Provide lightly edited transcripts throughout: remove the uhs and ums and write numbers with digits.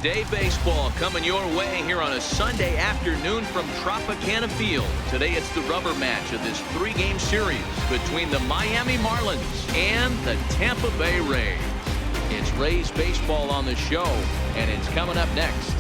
Day baseball coming your way here on a Sunday afternoon from Tropicana Field. Today it's the rubber match of this three-game series between the Miami Marlins and the Tampa Bay Rays. It's Rays baseball on the show, and it's coming up next.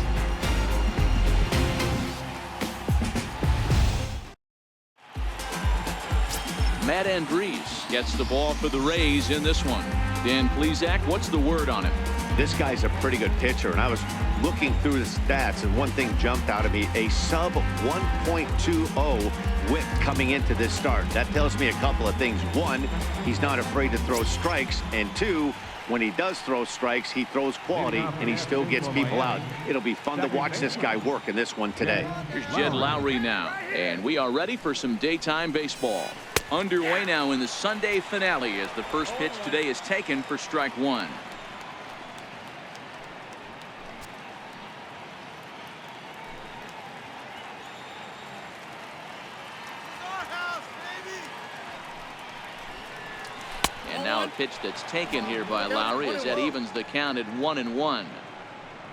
Matt Andrees gets the ball for the Rays in this one. Dan Plesac, what's the word on him? This guy's a pretty good pitcher, and I was looking through the stats, and one thing jumped out at me: a sub 1.20 whip coming into this start. That tells me a couple of things. One, he's not afraid to throw strikes, and two, when he does throw strikes, he throws quality, and he still gets people out. It'll be fun to watch this guy work in this one today. Here's Jed Lowry now, and we are ready for some daytime baseball. Underway now in the Sunday finale as the first pitch today is taken for strike one. And now a pitch that's taken here by Lowry as that evens the count at 1-1.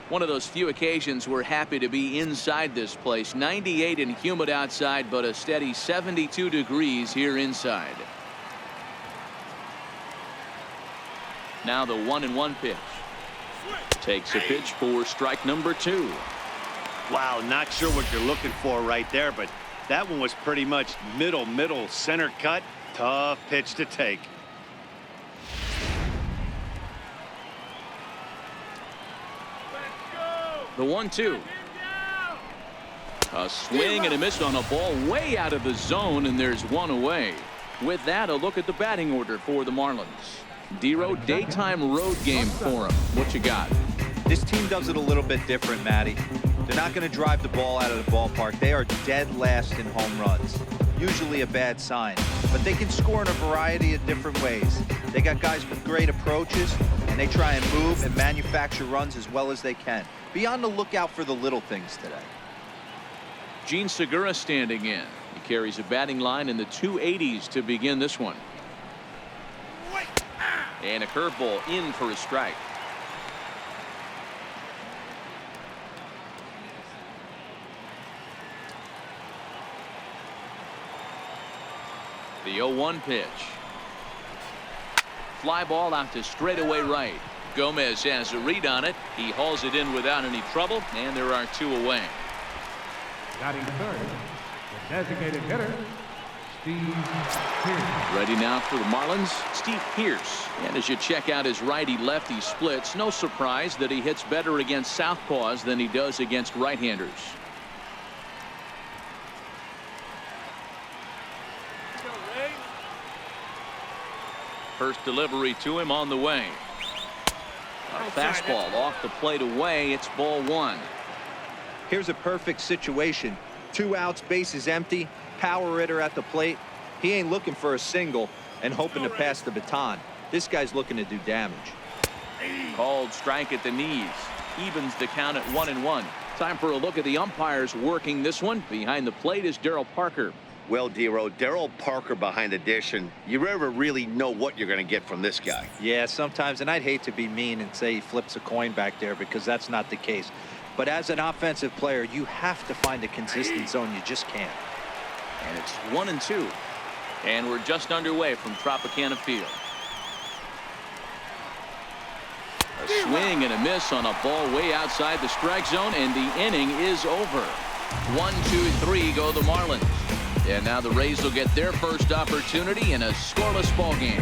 One of those few occasions we're happy to be inside this place. 98 and humid outside, but a steady 72 degrees here inside. Now the 1-1 pitch. Takes a pitch for strike number 2. Wow, not sure what you're looking for right there, but that one was pretty much middle center cut. Tough pitch to take. The 1-2. A swing and a miss on a ball way out of the zone, and there's one away. With that, a look at the batting order for the Marlins. Dero, daytime road game for him. What you got? This team does it a little bit different, Matty. They're not going to drive the ball out of the ballpark. They are dead last in home runs. Usually a bad sign, but they can score in a variety of different ways. They got guys with great approaches, and they try and move and manufacture runs as well as they can. Be on the lookout for the little things today. Gene Segura standing in. He carries a batting line in the 280s to begin this one. And a curveball in for a strike. The 0-1 pitch. Fly ball out to straightaway right. Gomez has a read on it. He hauls it in without any trouble, and there are two away. Batting third, the designated hitter, Steve Pearce. Ready now for the Marlins, Steve Pearce. And as you check out his righty-lefty splits, no surprise that he hits better against southpaws than he does against right-handers. First delivery to him on the way. A fastball off the plate away. It's ball one. Here's a perfect situation. 2 outs, bases empty, power hitter at the plate. He ain't looking for a single and hoping to pass the baton. This guy's looking to do damage. Called strike at the knees. Evens the count at 1-1. Time for a look at the umpires working this one. Behind the plate is Darryl Parker. Well, Dero, Darryl Parker behind the dish, and you never really know what you're going to get from this guy. Yeah, sometimes, and I'd hate to be mean and say he flips a coin back there because that's not the case. But as an offensive player, you have to find a consistent zone. You just can't. And it's 1-2. And we're just underway from Tropicana Field. A swing and a miss on a ball way outside the strike zone, and the inning is over. 1-2-3 go the Marlins. And now the Rays will get their first opportunity in a scoreless ball game.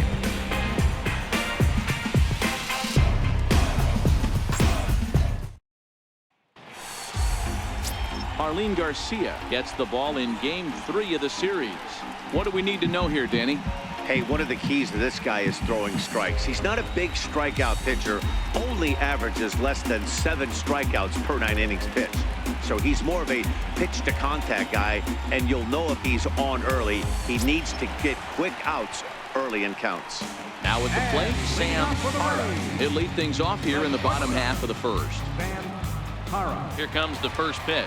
Arlene Garcia gets the ball in game 3 of the series. What do we need to know here, Danny? Hey, one of the keys to this guy is throwing strikes. He's not a big strikeout pitcher, only averages less than 7 strikeouts per 9 innings pitched. So he's more of a pitch to contact guy, and you'll know if he's on early. He needs to get quick outs early in counts. Now at the plate, Sam Hara. He'll lead things off here in the bottom half of the first. Sam Hara. Here comes the first pitch.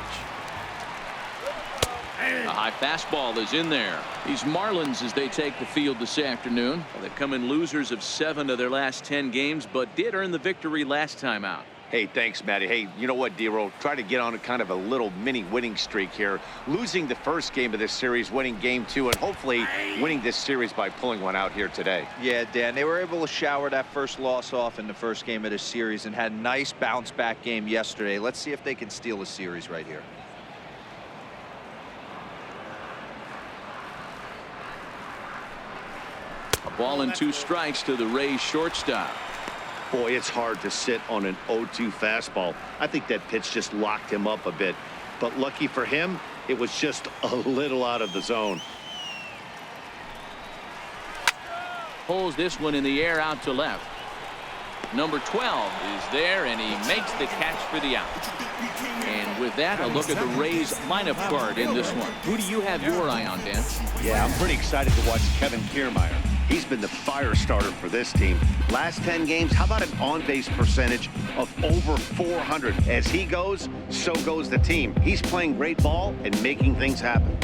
A high fastball is in there. These Marlins, as they take the field this afternoon, they've come in losers of 7 of their last 10 games, but did earn the victory last time out. Hey, thanks, Matty. Hey, you know what, D-Roll? Try to get on a kind of a little mini winning streak here. Losing the first game of this series, winning game 2, and hopefully winning this series by pulling one out here today. Yeah, Dan, they were able to shower that first loss off in the first game of this series and had a nice bounce-back game yesterday. Let's see if they can steal a series right here. A ball and 2 strikes to the Rays shortstop. Boy, it's hard to sit on an 0-2 fastball. I think that pitch just locked him up a bit. But lucky for him, it was just a little out of the zone. Pulls this one in the air out to left. Number 12 is there, and he makes the catch for the out. And with that, a look at the Rays lineup card in this one. Who do you have your eye on, Dan? Yeah, I'm pretty excited to watch Kevin Kiermaier. He's been the fire starter for this team. Last 10 games, how about an on-base percentage of over 400? As he goes, so goes the team. He's playing great ball and making things happen.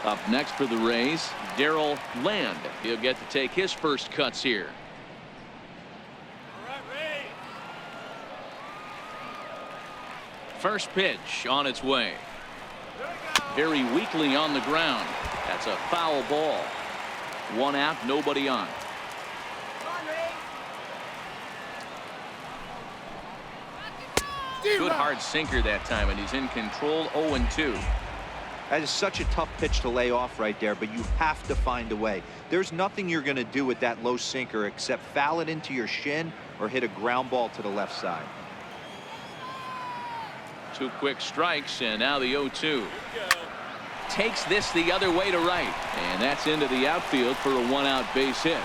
Up next for the Rays, Darrell Land. He'll get to take his first cuts here. First pitch on its way. Very weakly on the ground. That's a foul ball. 1 out, nobody on. Good hard sinker that time, and he's in control. 0-2. That is such a tough pitch to lay off right there, but you have to find a way. There's nothing you're going to do with that low sinker except foul it into your shin or hit a ground ball to the left side. 2 quick strikes, and now the 0-2. Takes this the other way to right, and that's into the outfield for a 1-out base hit.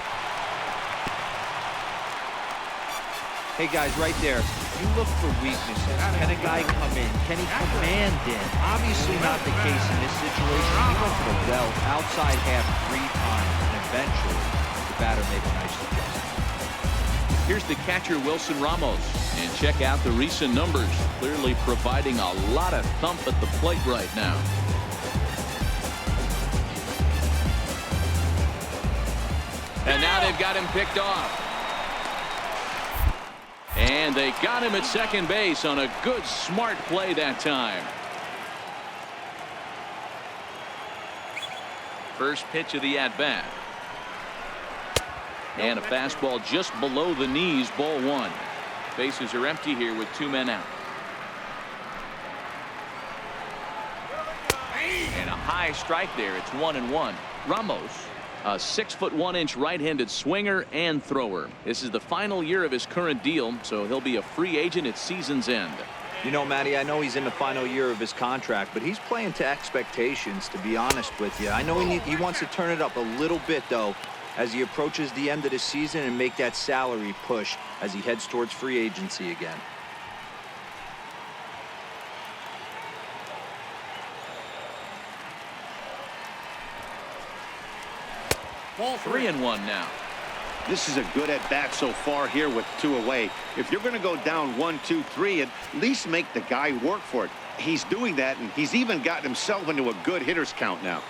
Hey guys, right there, you look for weaknesses. Can a guy come in? Can he command in? Obviously not the case in this situation. He went to the well outside half 3 times, and eventually the batter made a nice adjustment. Here's the catcher, Wilson Ramos, and check out the recent numbers. Clearly providing a lot of thump at the plate right now. And now they've got him picked off. And they got him at second base on a good, smart play that time. First pitch of the at-bat. And a fastball just below the knees, ball 1. Bases are empty here with 2 men out. And a high strike there. It's 1-1. Ramos, a 6'1" right-handed swinger and thrower. This is the final year of his current deal, so he'll be a free agent at season's end. You know, Matty, I know he's in the final year of his contract, but he's playing to expectations, to be honest with you. I know he wants to turn it up a little bit, though, as he approaches the end of the season and make that salary push as he heads towards free agency again. Ball 3-1 now. This is a good at-bat so far here with 2 away. If you're going to go down 1, 2, 3, at least make the guy work for it. He's doing that, and he's even gotten himself into a good hitter's count now.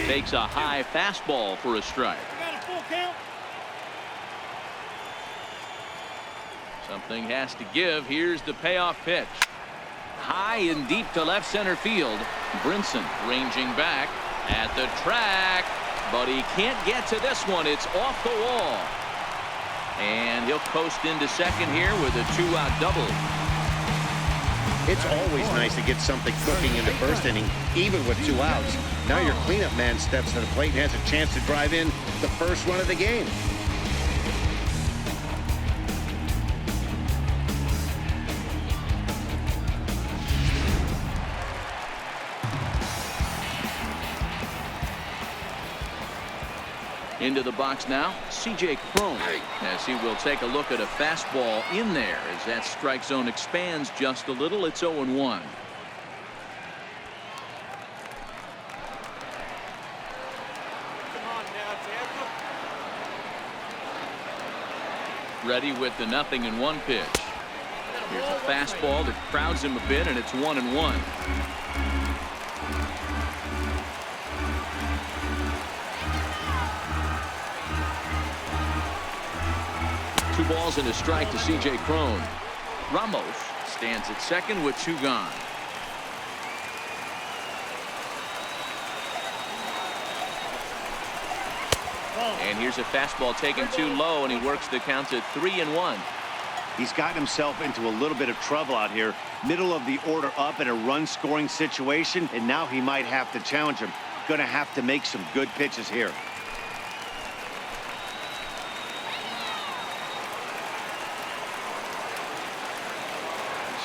Takes a high fastball for a strike. Something has to give. Here's the payoff pitch. High and deep to left center field. Brinson ranging back at the track, but he can't get to this one. It's off the wall. And he'll coast into second here with a 2-out double. It's always nice to get something cooking in the first inning, even with 2 outs. Now your cleanup man steps to the plate and has a chance to drive in the first run of the game. Into the box now, C.J. Cron, as he will take a look at a fastball in there as that strike zone expands just a little. It's 0-1. Ready with the 0-1 pitch. Here's a fastball that crowds him a bit, and it's 1-1. balls and a strike to C.J. Cron. Ramos stands at second with 2 gone. And here's a fastball taken too low, and he works the count at 3-1. He's gotten himself into a little bit of trouble out here. Middle of the order up in a run-scoring situation, and now he might have to challenge him. Going to have to make some good pitches here.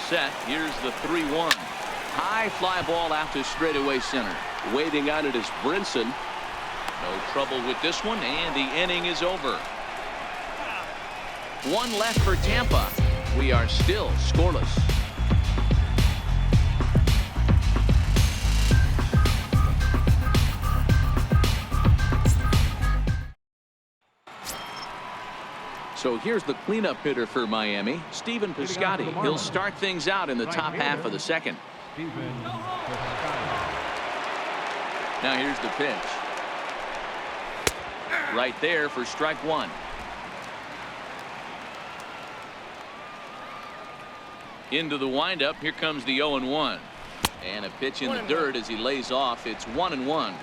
Set. Here's the 3-1. High fly ball out to straightaway center. Waiting on it is Brinson. No trouble with this one, and the inning is over. 1 left for Tampa. We are still scoreless. So here's the cleanup hitter for Miami, Stephen Piscotty. He'll start things out in the top half of the second. Now here's the pitch. Right there for strike 1. Into the windup. Here comes the 0-1. And a pitch in the dirt as he lays off. It's 1-1.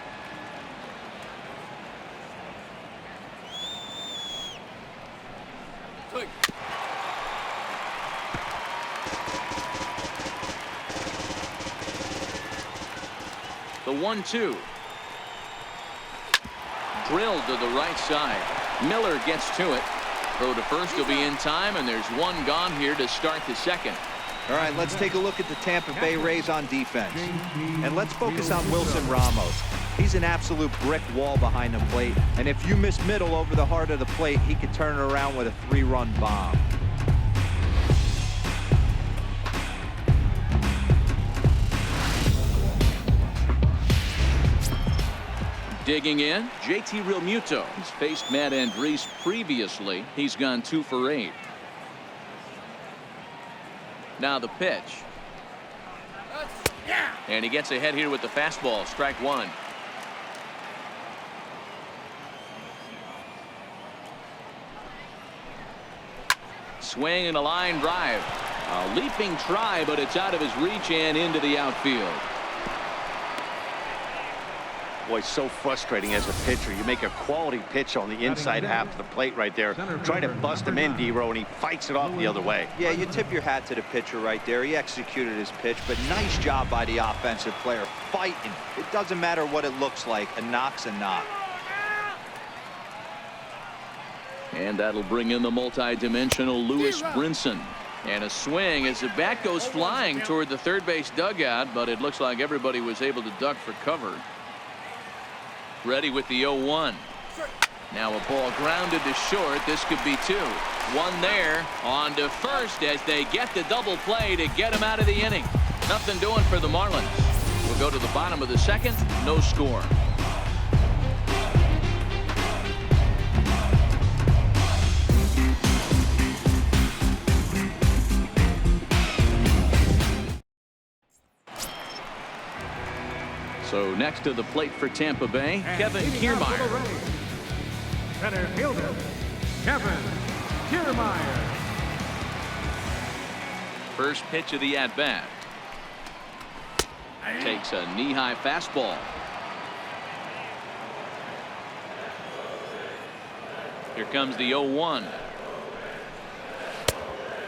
The 1-2. Drilled to the right side. Miller gets to it. Throw to first will be in time, and there's 1 gone here to start the second. All right, let's take a look at the Tampa Bay Rays on defense. And let's focus on Wilson Ramos. He's an absolute brick wall behind the plate. And if you miss middle over the heart of the plate, he could turn it around with a 3-run bomb. Digging in, JT Realmuto. He's faced Matt Andriese previously. He's gone 2 for 8. Now the pitch. And he gets ahead here with the fastball. Strike 1. Swing and a line drive. A leaping try, but it's out of his reach and into the outfield. Boy, so frustrating as a pitcher. You make a quality pitch on the inside half of the plate right there. Try to bust him in, D-Row, and he fights it off the other way. Yeah, you tip your hat to the pitcher right there. He executed his pitch, but nice job by the offensive player fighting. It doesn't matter what it looks like. A knock's a knock. And that'll bring in the multi-dimensional Lewis Brinson. And a swing as the bat goes flying toward the third base dugout, but it looks like everybody was able to duck for cover. Ready with the 0-1. Now a ball grounded to short. This could be 2. 1 there. On to first as they get the double play to get him out of the inning. Nothing doing for the Marlins. We'll go to the bottom of the second. No score. So next to the plate for Tampa Bay, Kevin Kiermaier. Center fielder, Kevin Kiermaier. First pitch of the at-bat. Takes a knee-high fastball. Here comes the 0-1.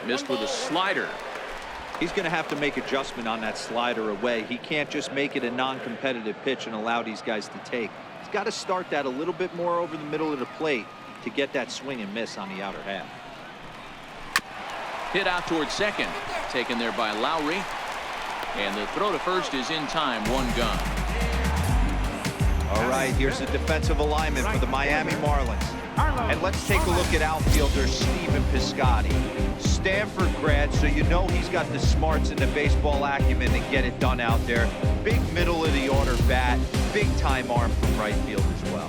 Missed with a slider. He's going to have to make adjustment on that slider away. He can't just make it a non-competitive pitch and allow these guys to take. He's got to start that a little bit more over the middle of the plate to get that swing and miss on the outer half. Hit out towards second. Taken there by Lowry. And the throw to first is in time. 1 gone. All right, here's the defensive alignment for the Miami Marlins. And let's take a look at outfielder Stephen Piscotty. Stanford grad, so you know he's got the smarts and the baseball acumen to get it done out there. Big middle of the order bat, big time arm from right field as well.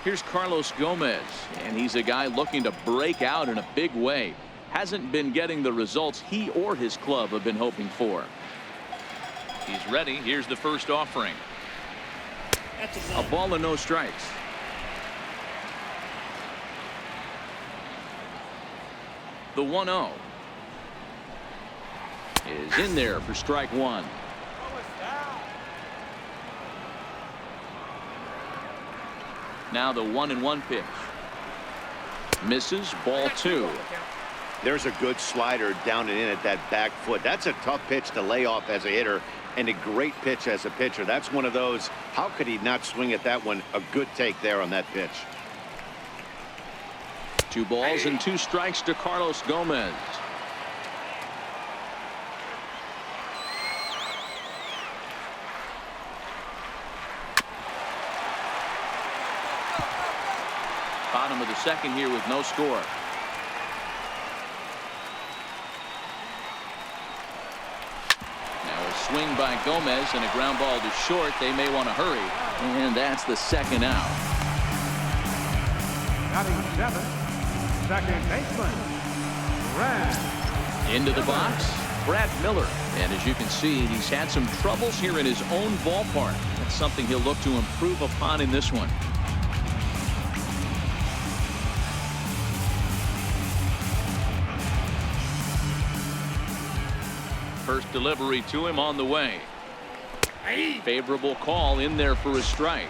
Here's Carlos Gomez, and he's a guy looking to break out in a big way. Hasn't been getting the results he or his club have been hoping for. He's ready. Here's the first offering. A ball and no strikes. The 1-0 is in there for strike one. Now the 1-1 pitch. Misses, ball two. There's a good slider down and in at that back foot. That's a tough pitch to lay off as a hitter, and a great pitch as a pitcher. That's one of those, how could he not swing at that one? A good take there on that pitch. 2 balls and 2 strikes to Carlos Gomez. Bottom of the second here with no score. Now a swing by Gomez and a ground ball to short. They may want to hurry. And that's the second out. Batting 7th, second baseman, Brad. Into the box, Brad Miller. And as you can see, he's had some troubles here in his own ballpark. That's something he'll look to improve upon in this one. First delivery to him on the way. Favorable call in there for a strike.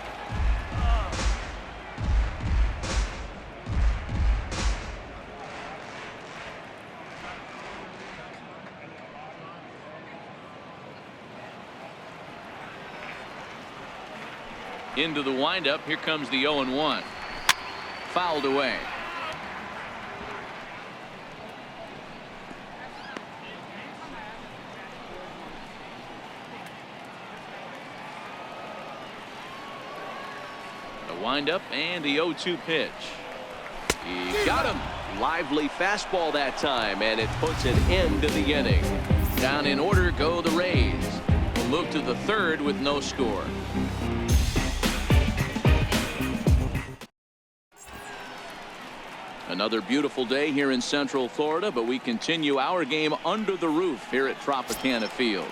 Into the windup. Here comes the 0-1. Fouled away. Windup and the 0-2 pitch. He got him. Lively fastball that time, and it puts an end to the inning. Down in order go the Rays. We'll move to the third with no score. Another beautiful day here in Central Florida, but we continue our game under the roof here at Tropicana Field.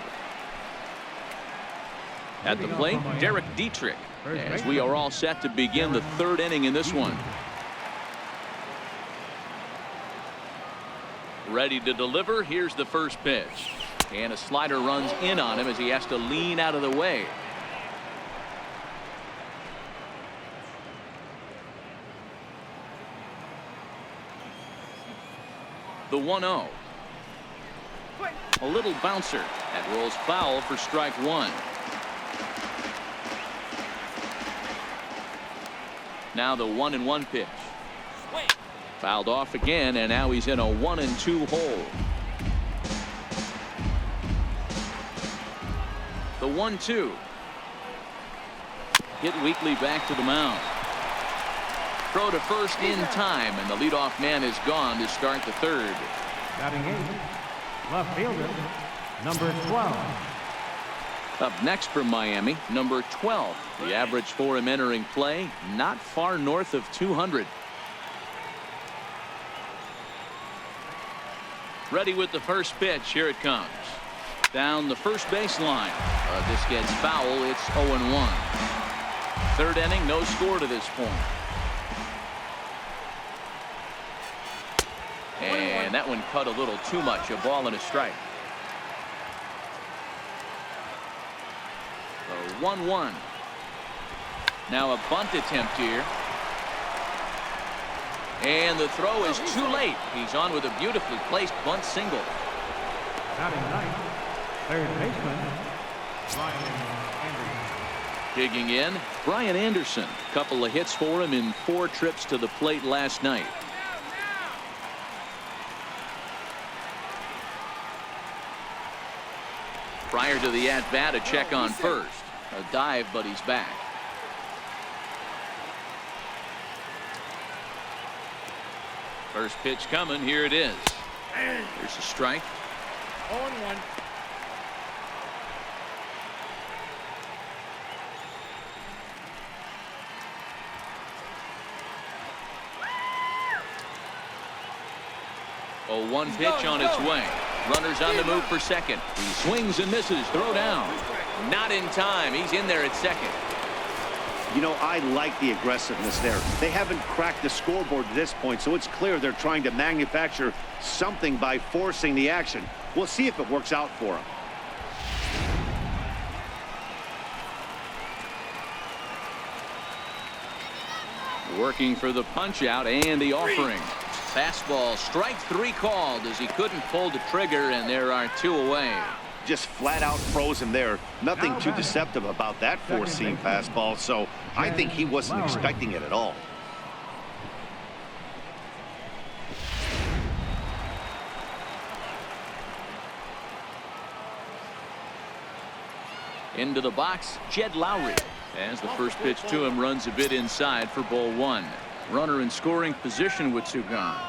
At the plate, Derek Dietrich, as we are all set to begin the third inning in this one. Ready to deliver. Here's the first pitch. And a slider runs in on him as he has to lean out of the way. The 1-0. A little bouncer. That rolls foul for strike one. Now the 1-1 pitch. Fouled off again, and now he's in a 1-2 hole. The 1-2. Hit weakly back to the mound. Throw to first in time, and the leadoff man is gone to start the third. Batting 8th, left fielder, number 12. Up next from Miami, number 12. The average for him entering play, not far north of 200. Ready with the first pitch. Here it comes. Down the first baseline. This gets foul. It's 0-1. Third inning, no score to this point. And that one cut a little too much. A ball and a strike. 1-1. Now a bunt attempt here. And the throw is too late. He's on with a beautifully placed bunt single. Batting 9th, third baseman, Brian Anderson. Digging in, Brian Anderson. Couple of hits for him in 4 trips to the plate last night. Prior to the at-bat, a check on first. A dive, but he's back. First pitch coming. Here it is. Here's a strike. 0-1. A 1 pitch on its way. Runners on the move for second. He swings and misses. Throw down. Not in time. He's in there at second. You know, I like the aggressiveness there. They haven't cracked the scoreboard at this point, so it's clear they're trying to manufacture something by forcing the action. We'll see if it works out for them. Working for the punch out and the offering. Fastball, strike 3 called as he couldn't pull the trigger, and there are 2 away. Just flat out froze him there. Nothing too deceptive about that four-seam fastball, so I think he wasn't expecting it at all. Into the box, Jed Lowry. As the first pitch to him runs a bit inside for ball 1. Runner in scoring position with 2 gone.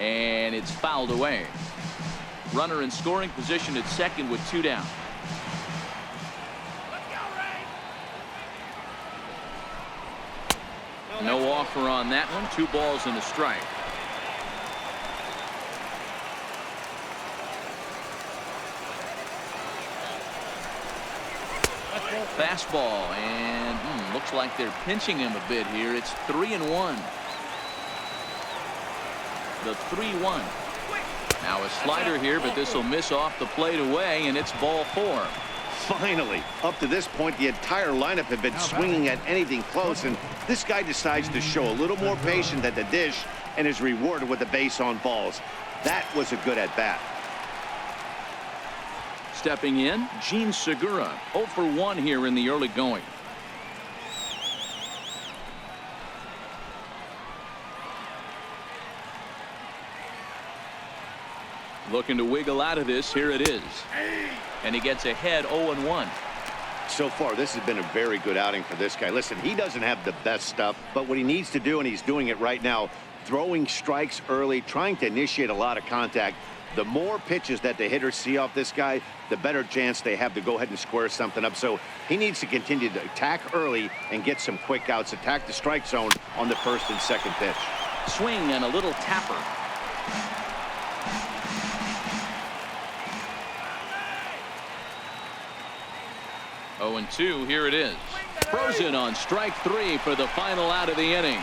And it's fouled away. Runner in scoring position at second with 2 down. No offer on that one. 2 balls and a strike. Fastball, and looks like they're pinching him a bit here. It's 3-1. The 3-1. Now a slider here, but this will miss off the plate away, and it's ball 4. Finally, up to this point, the entire lineup had been swinging at anything close, and this guy decides to show a little more patience at the dish and is rewarded with a base on balls. That was a good at-bat. Stepping in, Gene Segura, 0 for 1 here in the early going. Looking to wiggle out of this. Here it is. And he gets ahead 0-1. So far, this has been a very good outing for this guy. Listen, he doesn't have the best stuff, but what he needs to do, and he's doing it right now, throwing strikes early, trying to initiate a lot of contact. The more pitches that the hitters see off this guy, the better chance they have to go ahead and square something up. So he needs to continue to attack early and get some quick outs, attack the strike zone on the first and second pitch. Swing and a little tapper. Oh, and 2, here it is. Frozen on strike 3 for the final out of the inning.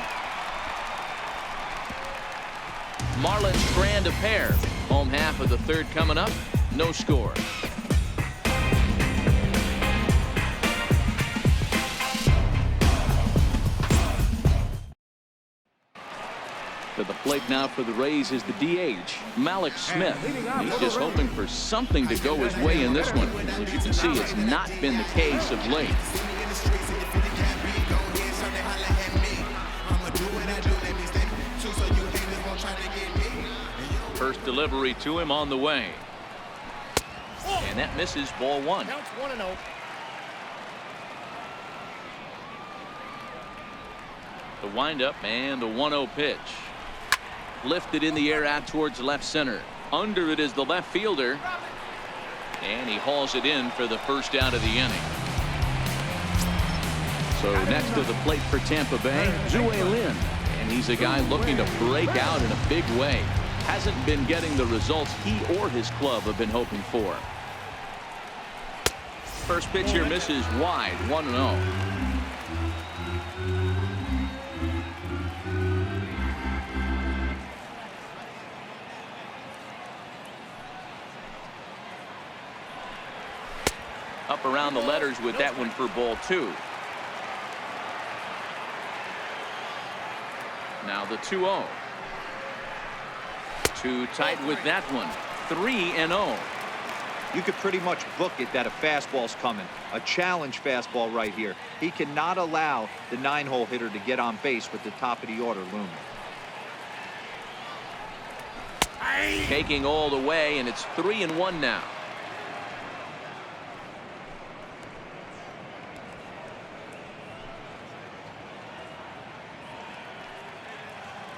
Marlins strand a pair. Home half of the 3rd coming up. No score. To the plate now for the Rays is the DH, Malik Smith. He's just hoping for something to go his way in this one. As you can see, it's not been the case of late. First delivery to him on the way. And that misses, ball 1. Counts 1-0. The windup and the 1-0 pitch. Lifted in the air out towards left center. Under it is the left fielder. And he hauls it in for the first out of the inning. So next to the plate for Tampa Bay, Zue Lin. And he's a guy looking to break out in a big way. Hasn't been getting the results he or his club have been hoping for. First pitch here misses wide, 1-0. Up around the letters with that one for ball 2. Now the 2-0. Too tight with that one. 3-0. You could pretty much book it that a fastball's coming. A challenge fastball right here. He cannot allow the 9-hole hitter to get on base with the top of the order looming. Taking all the way, and it's 3-1 now.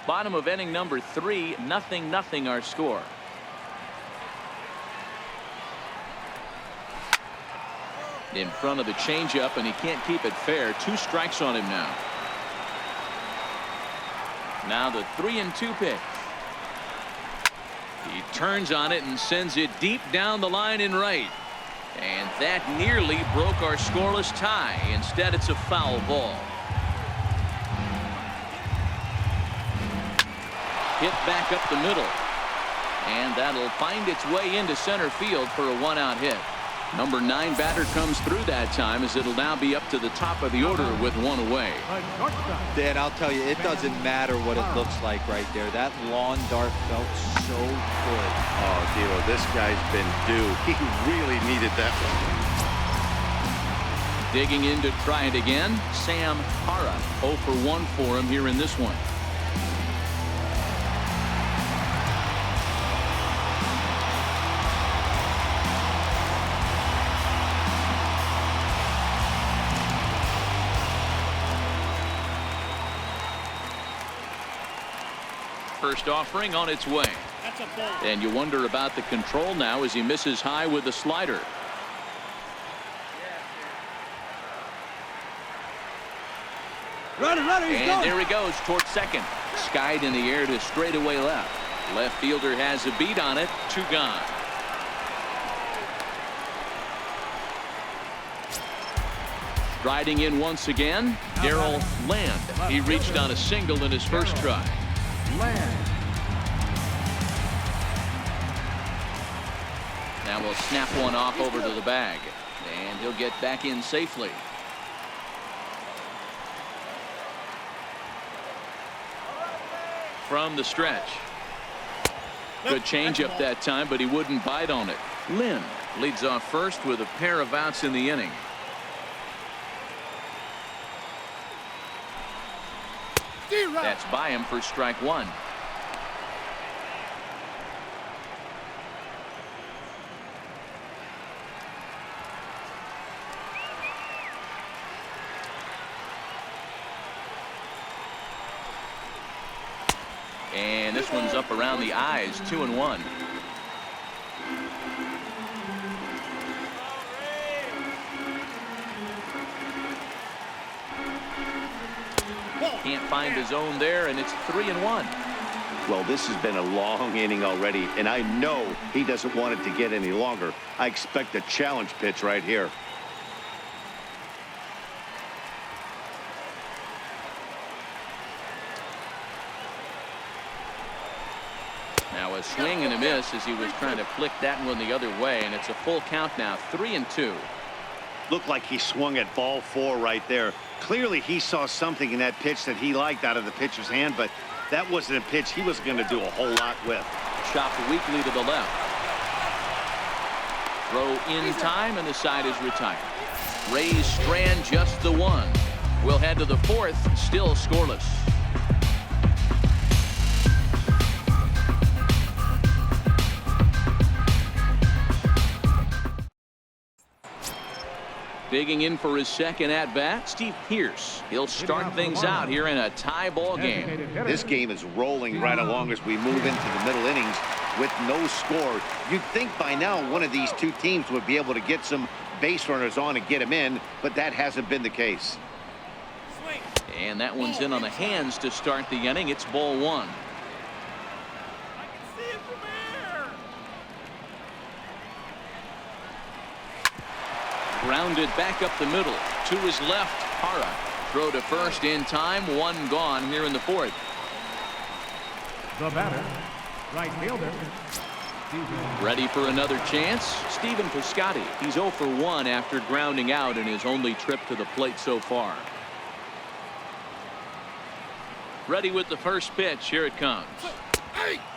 Bottom of inning number 3, 0-0 our score. In front of the changeup, and he can't keep it fair. 2 strikes on him now. Now the 3-2 pitch. He turns on it and sends it deep down the line in right. And that nearly broke our scoreless tie. Instead, it's a foul ball. Hit back up the middle. And that'll find its way into center field for a 1-out hit. Number 9 batter comes through that time, as it'll now be up to the top of the order with 1 away. Dan, I'll tell you, it doesn't matter what it looks like right there. That lawn dart felt so good. Oh, Dilo, this guy's been due. He really needed that one. Digging in to try it again, Sam Hara. 0 for 1 for him here in this one. First offering on its way. And you wonder about the control now as he misses high with the slider. And there he goes towards second. Skied in the air to straightaway left. Left fielder has a beat on it. 2 gone. Striding in once again, Darrell Land. He reached on a single in his first try. Now we'll snap one off over to the bag, and he'll get back in safely. From the stretch. Good changeup that time, but he wouldn't bite on it. Lynn leads off first with a pair of outs in the inning. That's by him for strike 1. And this one's up around the eyes. 2-1. Can't find his zone there, and it's 3-1. Well, this has been a long inning already, and I know he doesn't want it to get any longer. I expect a challenge pitch right here. Now a swing and a miss as he was trying to flick that one the other way, and it's a full count now. 3-2. Looked like he swung at ball 4 right there. Clearly he saw something in that pitch that he liked out of the pitcher's hand, but that wasn't a pitch he was going to do a whole lot with. Chopped weakly to the left. Throw in time, and the side is retired. Rays strand just the 1. We'll head to the 4th, still scoreless. Digging in for his second at-bat, Steve Pearce. He'll start things out here in a tie ball game. This game is rolling right along as we move into the middle innings with no score. You'd think by now one of these two teams would be able to get some base runners on and get them in, but that hasn't been the case. And that one's in on the hands to start the inning. It's ball 1. Grounded back up the middle to his left. Hara. Throw to first in time. 1 gone here in the 4th. The batter, right fielder. Ready for another chance. Stephen Piscotty. He's 0 for 1 after grounding out in his only trip to the plate so far. Ready with the first pitch. Here it comes.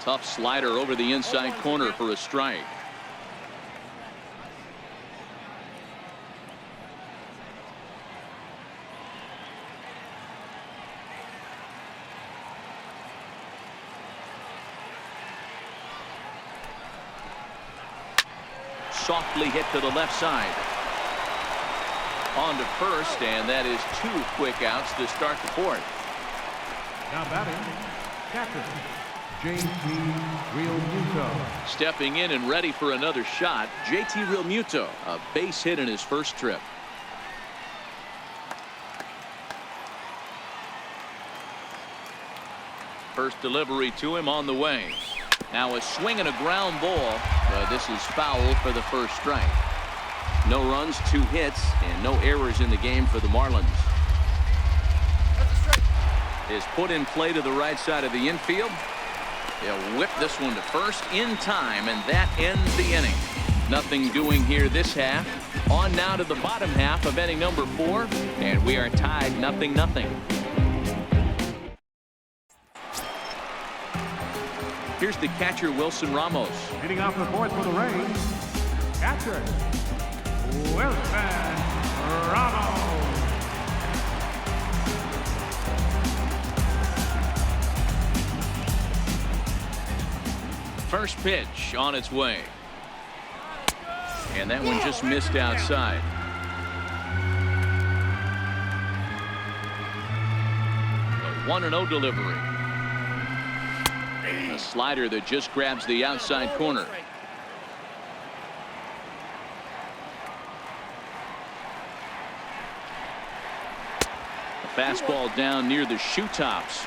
Tough slider over the inside corner for a strike. Softly hit to the left side. On to first, and that is 2 quick outs to start the 4th. Now batting, catcher, JT Realmuto. Stepping in and ready for another shot, JT Realmuto. A base hit in his first trip. First delivery to him on the way. Now a swing and a ground ball. This is foul for the first strike. No runs, 2 hits, and no errors in the game for the Marlins. Is put in play to the right side of the infield. They'll whip this one to first in time, and that ends the inning. Nothing doing here this half. On now to the bottom half of inning number 4, and we are tied 0-0. Here's the catcher, Wilson Ramos. Hitting off the fourth for the Rays, catcher, Wilson Ramos. First pitch on its way. And that one just missed outside. A 1-0 delivery. A slider that just grabs the outside corner. A fastball down near the shoe tops.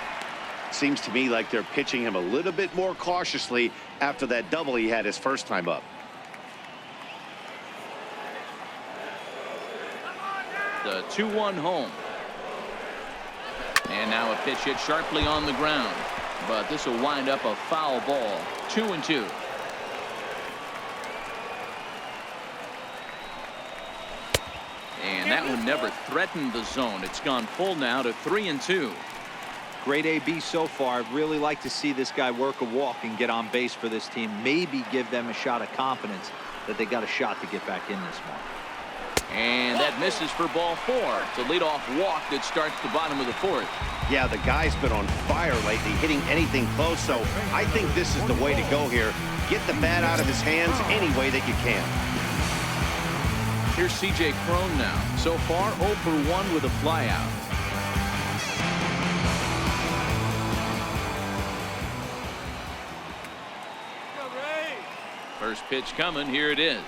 Seems to me like they're pitching him a little bit more cautiously after that double he had his first time up. The 2-1 home. And now a pitch hit sharply on the ground. But this will wind up a foul ball. 2-2. And that one never threatened the zone. It's gone full now to 3-2. Great AB so far. I'd really like to see this guy work a walk and get on base for this team. Maybe give them a shot of confidence that they got a shot to get back in this one. And that misses for ball 4. It's a leadoff walk that starts the bottom of the 4th. Yeah, the guy's been on fire lately, hitting anything close, so I think this is the way to go here. Get the bat out of his hands any way that you can. Here's C.J. Cron now. So far, 0 for 1 with a flyout. First pitch coming. Here it is.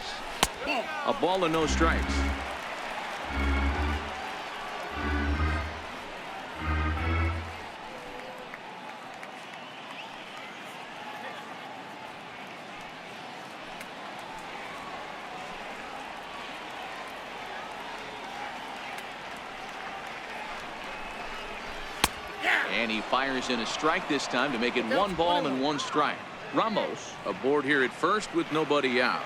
A ball and no strikes. And he fires in a strike this time to make it 1 ball and 1 strike. Ramos aboard here at first with nobody out.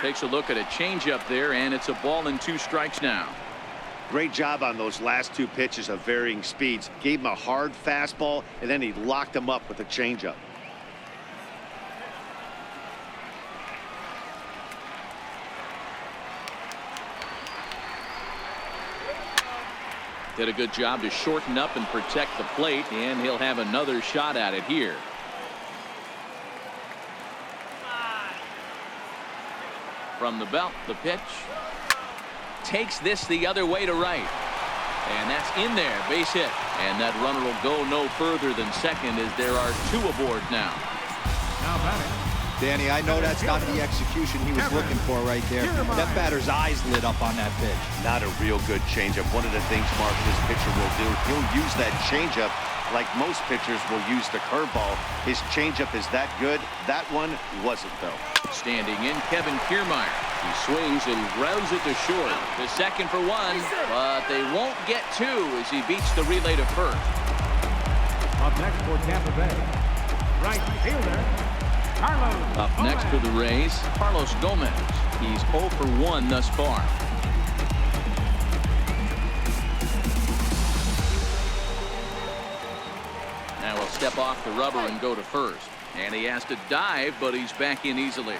Takes a look at a changeup there, and it's a ball and 2 strikes now. Great job on those last 2 pitches of varying speeds. Gave him a hard fastball, and then he locked him up with a changeup. Did a good job to shorten up and protect the plate, and he'll have another shot at it here. From the belt, the pitch. Takes this the other way to right. And that's in there, base hit. And that runner will go no further than second as there are 2 aboard now. Now batting, Danny, I know that's not the execution he was looking for right there. That batter's eyes lit up on that pitch. Not a real good changeup. One of the things, Mark, this pitcher will do, he'll use that changeup like most pitchers will use the curveball. His changeup is that good. That one wasn't, though. Standing in, Kevin Kiermaier. He swings and grounds it to short. The second for 1, but they won't get 2 as he beats the relay to first. up next for Tampa Bay, right fielder, Carlos. Up next for the Rays, Carlos Gomez. He's 0 for 1 thus far. Now he'll step off the rubber and go to first. And he has to dive, but he's back in easily.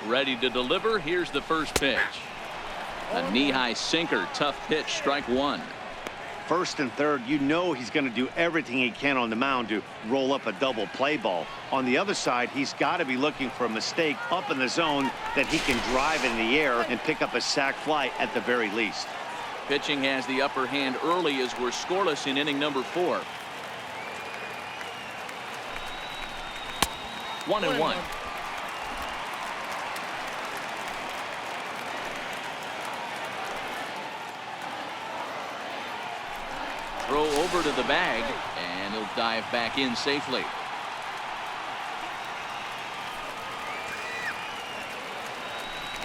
Ready to deliver. Here's the first pitch. A knee-high sinker. Tough pitch. Strike 1. First and third, you know he's going to do everything he can on the mound to roll up a double play ball. On the other side, he's got to be looking for a mistake up in the zone that he can drive in the air and pick up a sac fly at the very least. Pitching has the upper hand early as we're scoreless in inning number 4. 1-1. Throw over to the bag, and he'll dive back in safely.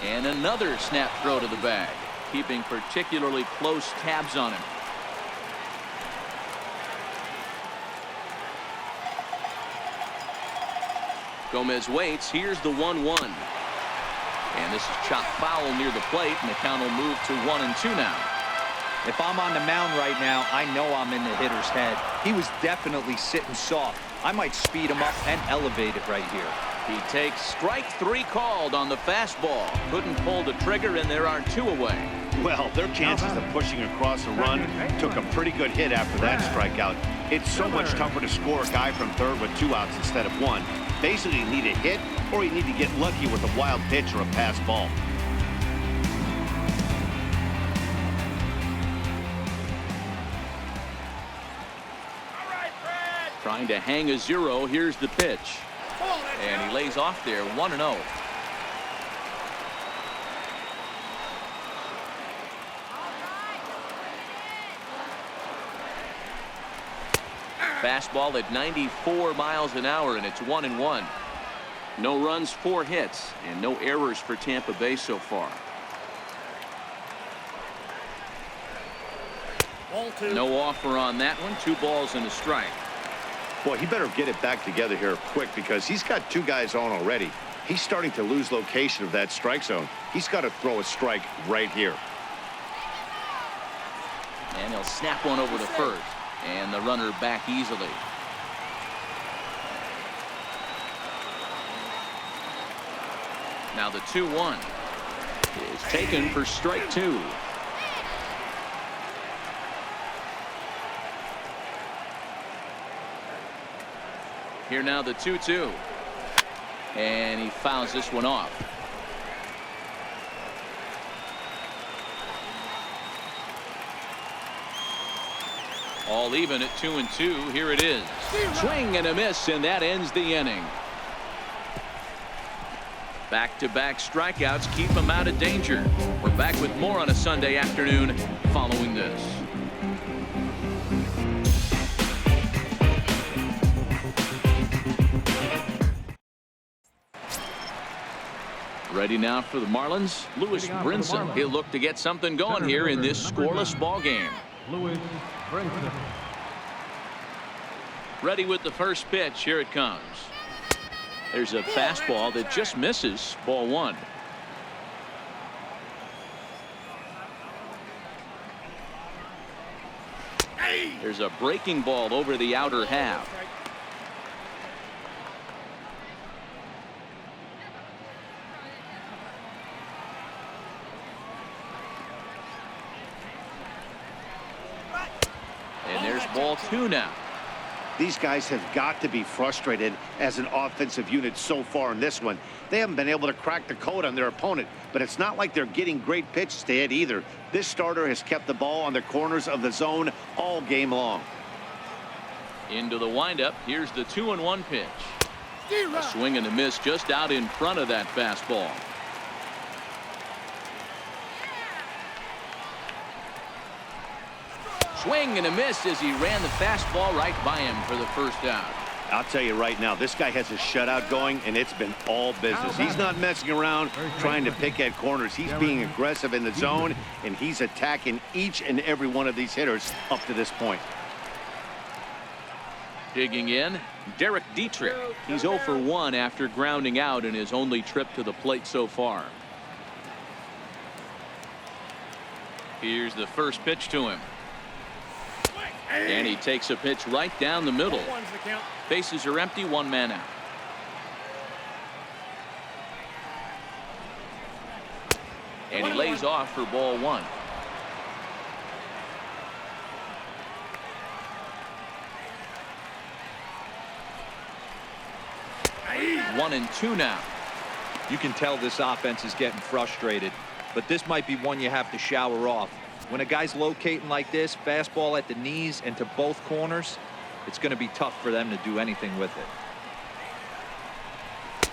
And another snap throw to the bag, keeping particularly close tabs on him. Gomez waits. Here's the 1-1. And this is chopped foul near the plate, and the count will move to 1-2 now. If I'm on the mound right now, I know I'm in the hitter's head. He was definitely sitting soft. I might speed him up and elevate it right here. He takes strike 3 called on the fastball. Couldn't pull the trigger, and there are 2 away. Well, their chances of pushing across a run took a pretty good hit after that strikeout. It's so much tougher to score a guy from third with 2 outs instead of 1. Basically, you need a hit, or you need to get lucky with a wild pitch or a pass ball. Trying to hang a 0. Here's the pitch. And he lays off there, 1-0. Fastball at 94 miles an hour, and it's 1-1. No runs, 4 hits, and no errors for Tampa Bay so far. No offer on that one. 2 balls and a strike. Boy, he better get it back together here quick, because he's got 2 guys on already. He's starting to lose location of that strike zone. He's got to throw a strike right here. And he'll snap one over to first. And the runner back easily. Now the 2-1 is taken for strike 2. Here now the 2-2. And he fouls this one off. All even at 2-2. Here it is. Swing and a miss, and that ends the inning. Back-to-back strikeouts keep him out of danger. We're back with more on a Sunday afternoon following this. Ready now for the Marlins, Lewis Brinson. He'll look to get something going here in this scoreless ball game. Lewis Brinson. Ready with the first pitch. Here it comes. There's a fastball that just misses. Ball 1. There's a breaking ball over the outer half. And there's ball 2 now. These guys have got to be frustrated as an offensive unit so far in this one. They haven't been able to crack the code on their opponent, but it's not like they're getting great pitches to hit either. This starter has kept the ball on the corners of the zone all game long. Into the windup. Here's the 2-1 pitch. A swing and a miss just out in front of that fastball. Swing and a miss as he ran the fastball right by him for the first out. I'll tell you right now, this guy has a shutout going, and it's been all business. He's not messing around trying to pick at corners. He's being aggressive in the zone, and he's attacking each and every one of these hitters up to this point. Digging in, Derek Dietrich. He's 0 for 1 after grounding out in his only trip to the plate so far. Here's the first pitch to him. And he takes a pitch right down the middle. Bases are empty, 1 man out. And he lays off for ball 1. One and 2 now. You can tell this offense is getting frustrated, but this might be one you have to shower off. When a guy's locating like this, fastball at the knees and to both corners, it's going to be tough for them to do anything with it.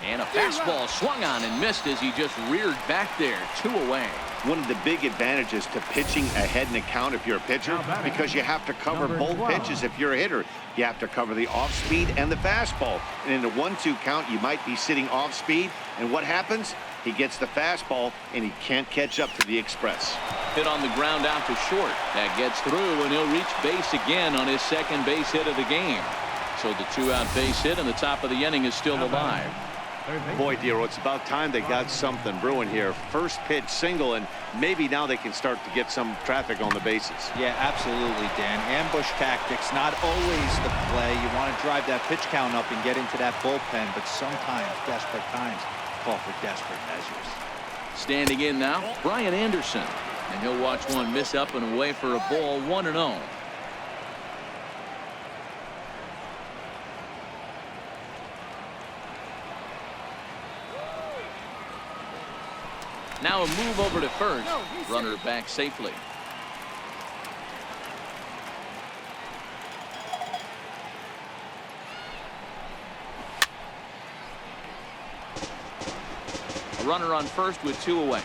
And a fastball swung on and missed as he just reared back there. 2 away. one of the big advantages to pitching ahead in the count if you're a pitcher, because you have to cover both pitches if you're a hitter. You have to cover the off-speed and the fastball. And in the 1-2 count, you might be sitting off-speed, and what happens? He gets the fastball, and he can't catch up to the express. Hit on the ground out to short. That gets through, and he'll reach base again on his second base hit of the game. So the 2-out base hit, and the top of the inning is still alive. Boy, Dero, it's about time they got something brewing here. First pitch single, and maybe now they can start to get some traffic on the bases. Yeah, absolutely, Dan. Ambush tactics, not always the play. You want to drive that pitch count up and get into that bullpen, but sometimes, desperate times, call for desperate measures. Standing in now, Brian Anderson. And he'll watch one miss up and away for a ball, 1-0. Now a move over to first. Runner back safely. A runner on first with 2 away.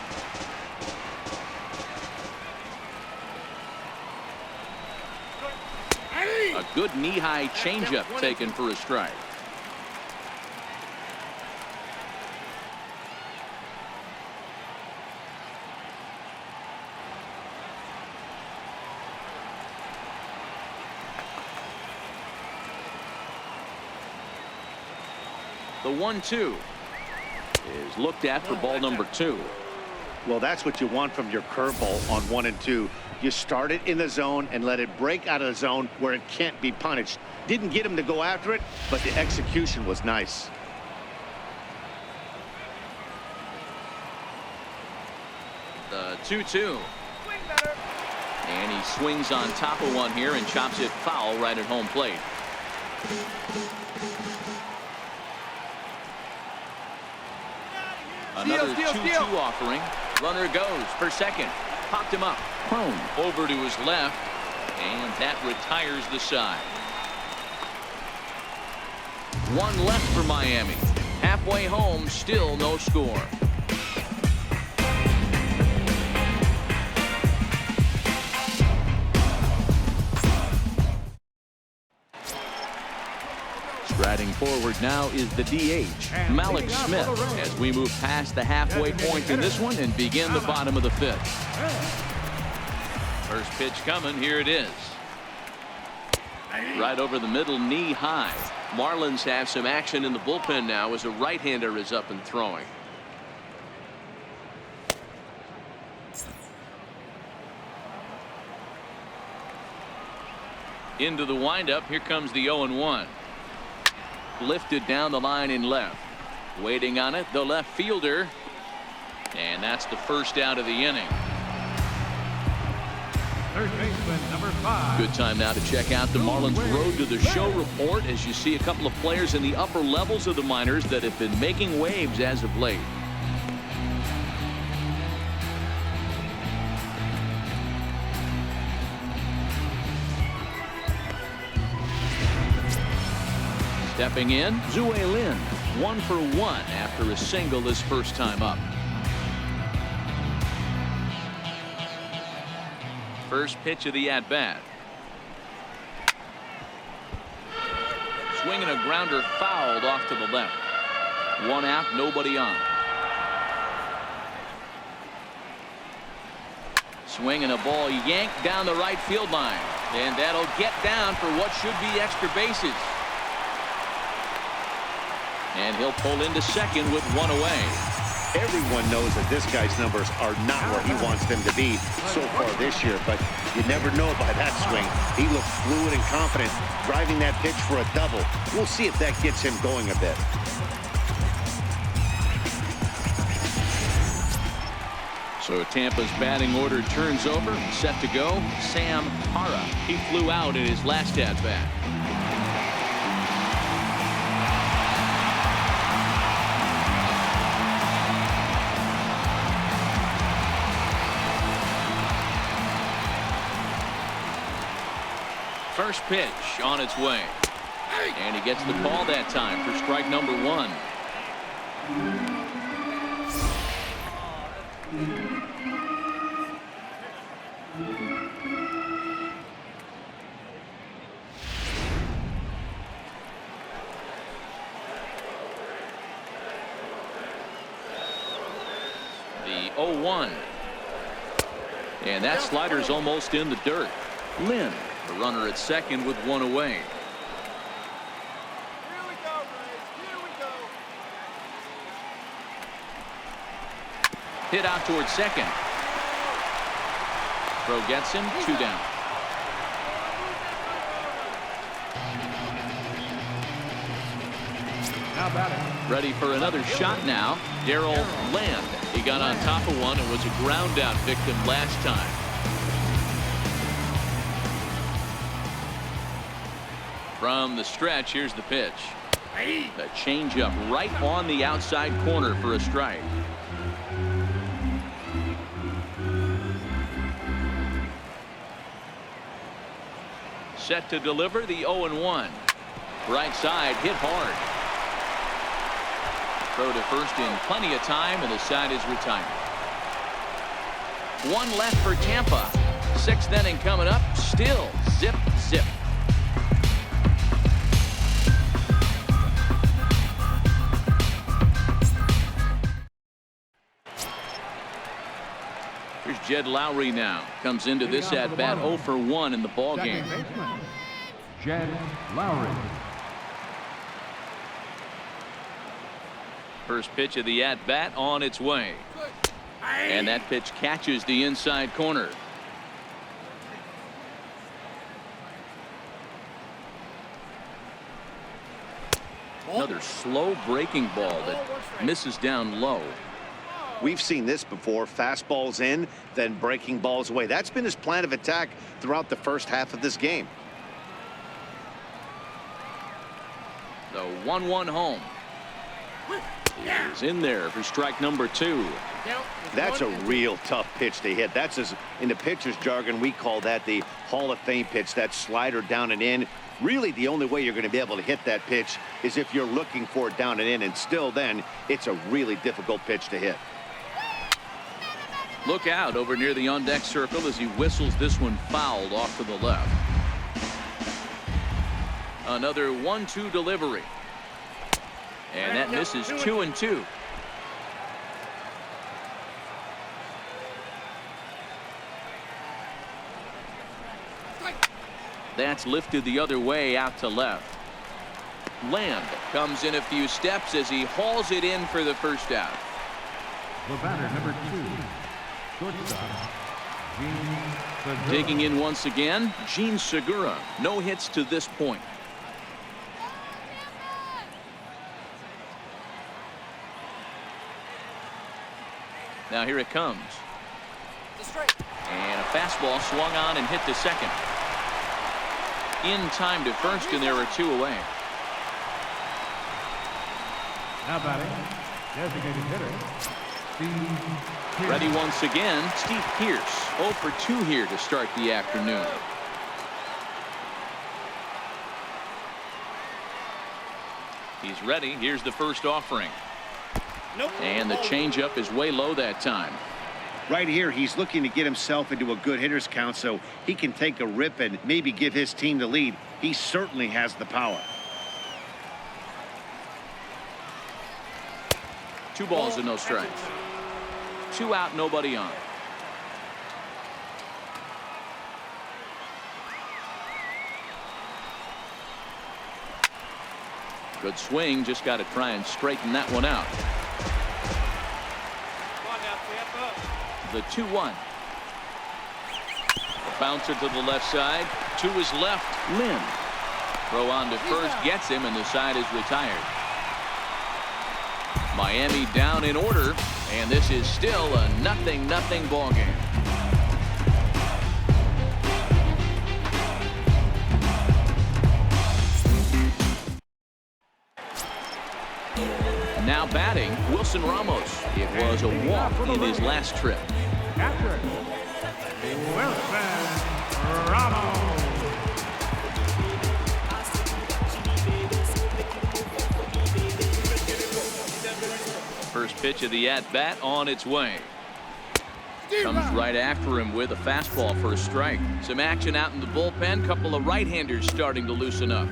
A good knee-high changeup taken for a strike. The 1-2 is looked at for ball number 2. Well, that's what you want from your curveball on 1 and 2. You start it in the zone and let it break out of the zone where it can't be punished. Didn't get him to go after it, but the execution was nice. The 2-2. And he swings on top of one here and chops it foul right at home plate. Another 2-2 offering. Runner goes for second. Popped him up. Home. Over to his left. And that retires the side. 1 left for Miami. Halfway home, still no score. Striding forward now is the DH, Malik Smith, as we move past the halfway point in this one and begin the bottom of the 5th. First pitch coming. Here it is. Right over the middle, knee high. Marlins have some action in the bullpen now as a right-hander is up and throwing. Into the windup. Here comes the 0-1. Lifted down the line in left. Waiting on it, the left fielder. And that's the first out of the inning. Third baseman, number 5. Good time now to check out the Marlins Road to the Show report as you see a couple of players in the upper levels of the minors that have been making waves as of late. Stepping in, Zue Lin, 1 for 1 after a single his first time up. First pitch of the at-bat. Swinging a grounder fouled off to the left. 1 out, nobody on. Swinging a ball yanked down the right field line. And that'll get down for what should be extra bases. And he'll pull into second with 1 away. Everyone knows that this guy's numbers are not where he wants them to be so far this year, but you never know by that swing. He looked fluid and confident, driving that pitch for a double. We'll see if that gets him going a bit. So Tampa's batting order turns over. Set to go. Sam Hara. He flew out in his last at-bat. First pitch on its way. And he gets the call that time for strike number 1. The 0-1. And that slider's almost in the dirt. Lynn, the runner at second with one away. Hit out towards second. Throw gets him, 2 down. Now batting. Ready for another shot now. Darrell Land. He got on top of one and was a ground out victim last time. From the stretch, here's the pitch. The changeup right on the outside corner for a strike. Set to deliver the 0-1. Right side hit hard. Throw to first in plenty of time, and the side is retired. One left for Tampa. 6th inning coming up. Still zip, zip. Here's Jed Lowry now. Comes into this at bat 0 for 1 in the ball game. Jed Lowry. First pitch of the at bat on its way. And that pitch catches the inside corner. Another slow breaking ball that misses down low. We've seen this before. Fastballs in, then breaking balls away. That's been his plan of attack throughout the first half of this game. The 1-1 home. He's in there for strike number 2. That's a real tough pitch to hit. That's, as in the pitcher's jargon, we call that the Hall of Fame pitch. That slider down and in. Really, the only way you're going to be able to hit that pitch is if you're looking for it down and in, and still then it's a really difficult pitch to hit. Look out over near the on-deck circle as he whistles this one fouled off to the left. Another 1-2 delivery. And that misses 2-2. That's lifted the other way out to left. Land comes in a few steps as he hauls it in for the first out. The batter, number 2, shortstop, Gene Segura. Digging in once again, Gene Segura. No hits to this point. Now here it comes. And a fastball swung on and hit to second. In time to first, and there are 2 away. Now batting, designated hitter, Steve Pierce. Ready once again, Steve Pierce. 0 for 2 here to start the afternoon. He's ready. Here's the first offering. And the changeup is way low that time. Right here, he's looking to get himself into a good hitter's count so he can take a rip and maybe give his team the lead. He certainly has the power. 2 balls and no strikes. 2 out, nobody on. Good swing, just got to try and straighten that one out. The 2-1. Bouncer to the left side. To his left, Lynn. Throw on to first, gets him, and the side is retired. Miami down in order, and this is still a 0-0 ball game. Now batting, Wilson Ramos. It was a walk in his last trip. Captain, Wilson Ramos. First pitch of the at-bat on its way. Comes right after him with a fastball for a strike. Some action out in the bullpen. Couple of right-handers starting to loosen up.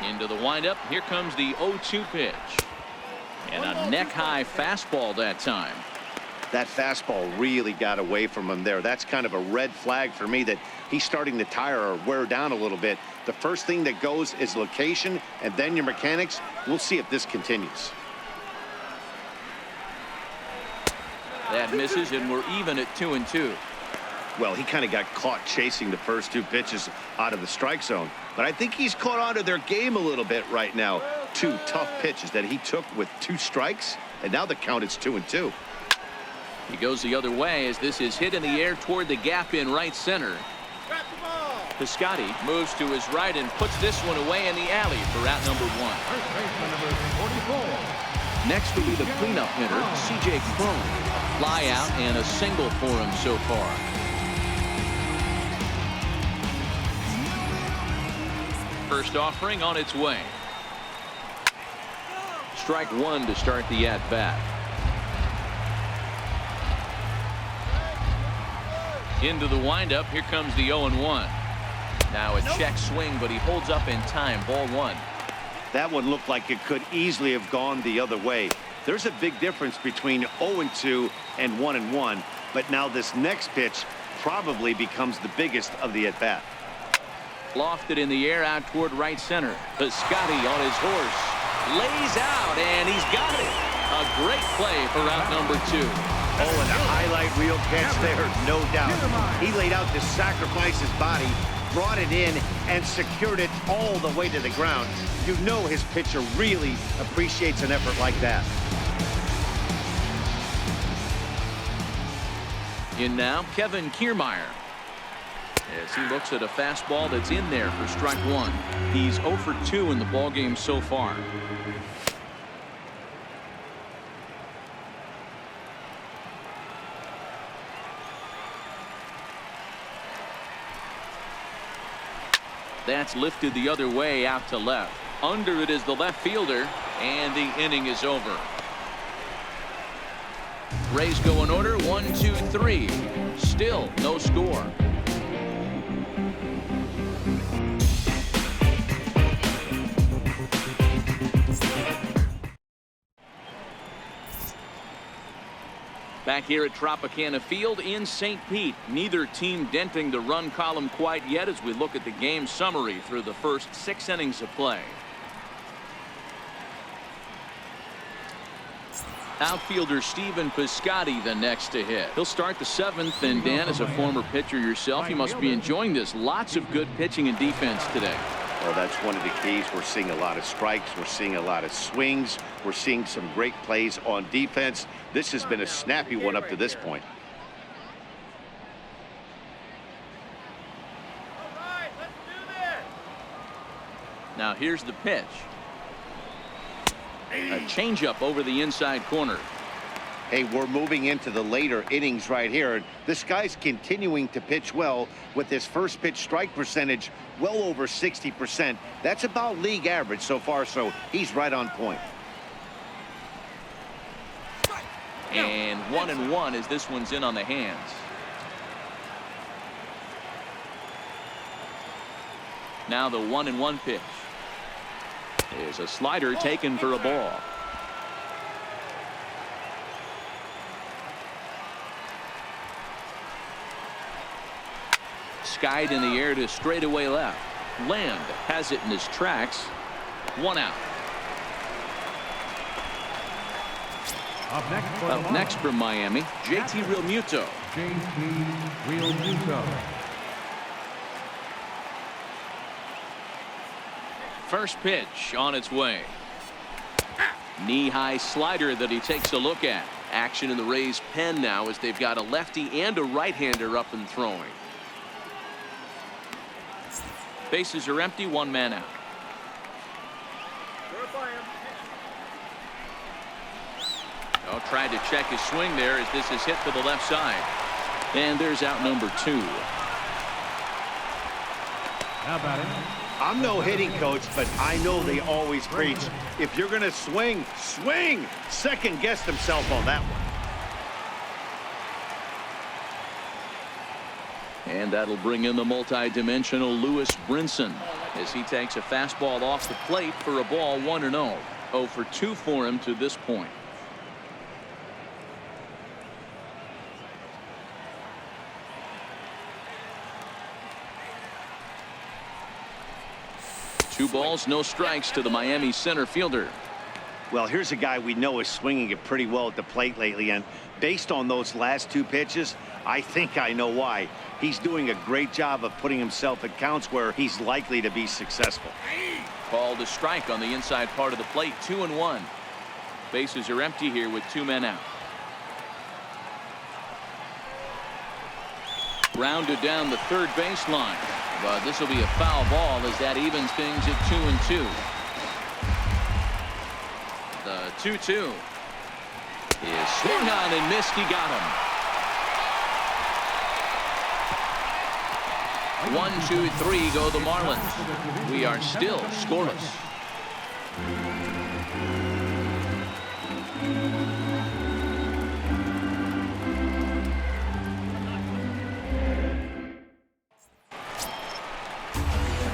Into the windup. Here comes the 0-2 pitch. And a neck-high fastball that time. That fastball really got away from him there. That's kind of a red flag for me that he's starting to tire or wear down a little bit. The first thing that goes is location and then your mechanics. We'll see if this continues. That misses, and we're even at 2-2. Well, he kind of got caught chasing the first two pitches out of the strike zone. But I think he's caught on to their game a little bit right now. Two tough pitches that he took with 2 strikes, and now the count is 2-2. He goes the other way as this is hit in the air toward the gap in right center. Piscotty moves to his right and puts this one away in the alley for out number 1. First baseman number 44. Next will be the cleanup hitter, C.J. Cron. Fly out and a single for him so far. First offering on its way. Strike 1 to start the at-bat. Into the windup. Here comes the 0-1. Now a check swing, but he holds up in time. Ball 1. That one looked like it could easily have gone the other way. There's a big difference between 0-2 and 1-1, but now this next pitch probably becomes the biggest of the at-bat. Lofted in the air out toward right center. Piscotty on his horse. Lays out, and he's got it. A great play for out number 2. Oh, and a highlight reel catch there, no doubt. He laid out to sacrifice his body, brought it in, and secured it all the way to the ground. You know his pitcher really appreciates an effort like that. In now, Kevin Kiermaier. As he looks at a fastball that's in there for strike 1. He's 0 for 2 in the ballgame so far. That's lifted the other way out to left. Under it is the left fielder, and the inning is over. Rays go in order, 1, 2, 3. Still no score. Back here at Tropicana Field in St. Pete. Neither team denting the run column quite yet as we look at the game summary through the first 6 innings of play. Outfielder Stephen Piscotty the next to hit. He'll start the 7th, and Dan, as a former pitcher yourself, you must be enjoying this. Lots of good pitching and defense today. Well, that's one of the keys. We're seeing a lot of strikes. We're seeing a lot of swings. We're seeing some great plays on defense. This has been a snappy one up to this point. All right, let's do this. Now here's the pitch. A changeup over the inside corner. Hey, we're moving into the later innings right here. This guy's continuing to pitch well with his first pitch strike percentage well over 60%. That's about league average so far, so he's right on point. And 1-1 as this one's in on the hands. Now the 1-1 pitch. There's a slider taken for a ball. Skied in the air to straightaway left. Land has it in his tracks. 1 out. Up next from Miami, JT Realmuto. JT Realmuto. First pitch on its way. Knee-high slider that he takes a look at. Action in the Rays' pen now as they've got a lefty and a right-hander up and throwing. Bases are empty, 1 man out. Oh, tried to check his swing there as this is hit to the left side. And there's out number 2. How about it? I'm no hitting coach, but I know they always preach, if you're going to swing, swing. Second guessed himself on that one. And that'll bring in the multi-dimensional Lewis Brinson as he takes a fastball off the plate for a ball 1-0. 0 for 2 for him to this point. Two balls, no strikes to the Miami center fielder. Well, here's a guy we know is swinging it pretty well at the plate lately, and based on those last 2 pitches, I think I know why. He's doing a great job of putting himself at counts where he's likely to be successful. Called a strike on the inside part of the plate. 2-1. Bases are empty here with 2 men out. Rounded down the third baseline, but this will be a foul ball as that evens things at 2-2. The 2-2 is swung on and missed. He got him. 1, 2, 3 go the Marlins. We are still scoreless.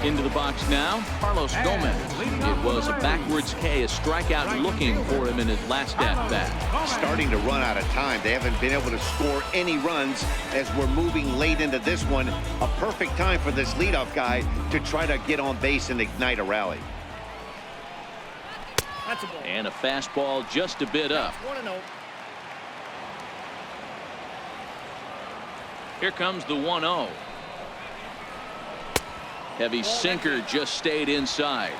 Into the box now, Carlos Gomez. It was a backwards K, a strikeout looking for him in his last at-bat. Starting to run out of time. They haven't been able to score any runs as we're moving late into this one. A perfect time for this leadoff guy to try to get on base and ignite a rally. That's a ball. And a fastball just a bit up. 1-0. Here comes the 1-0. Heavy sinker just stayed inside.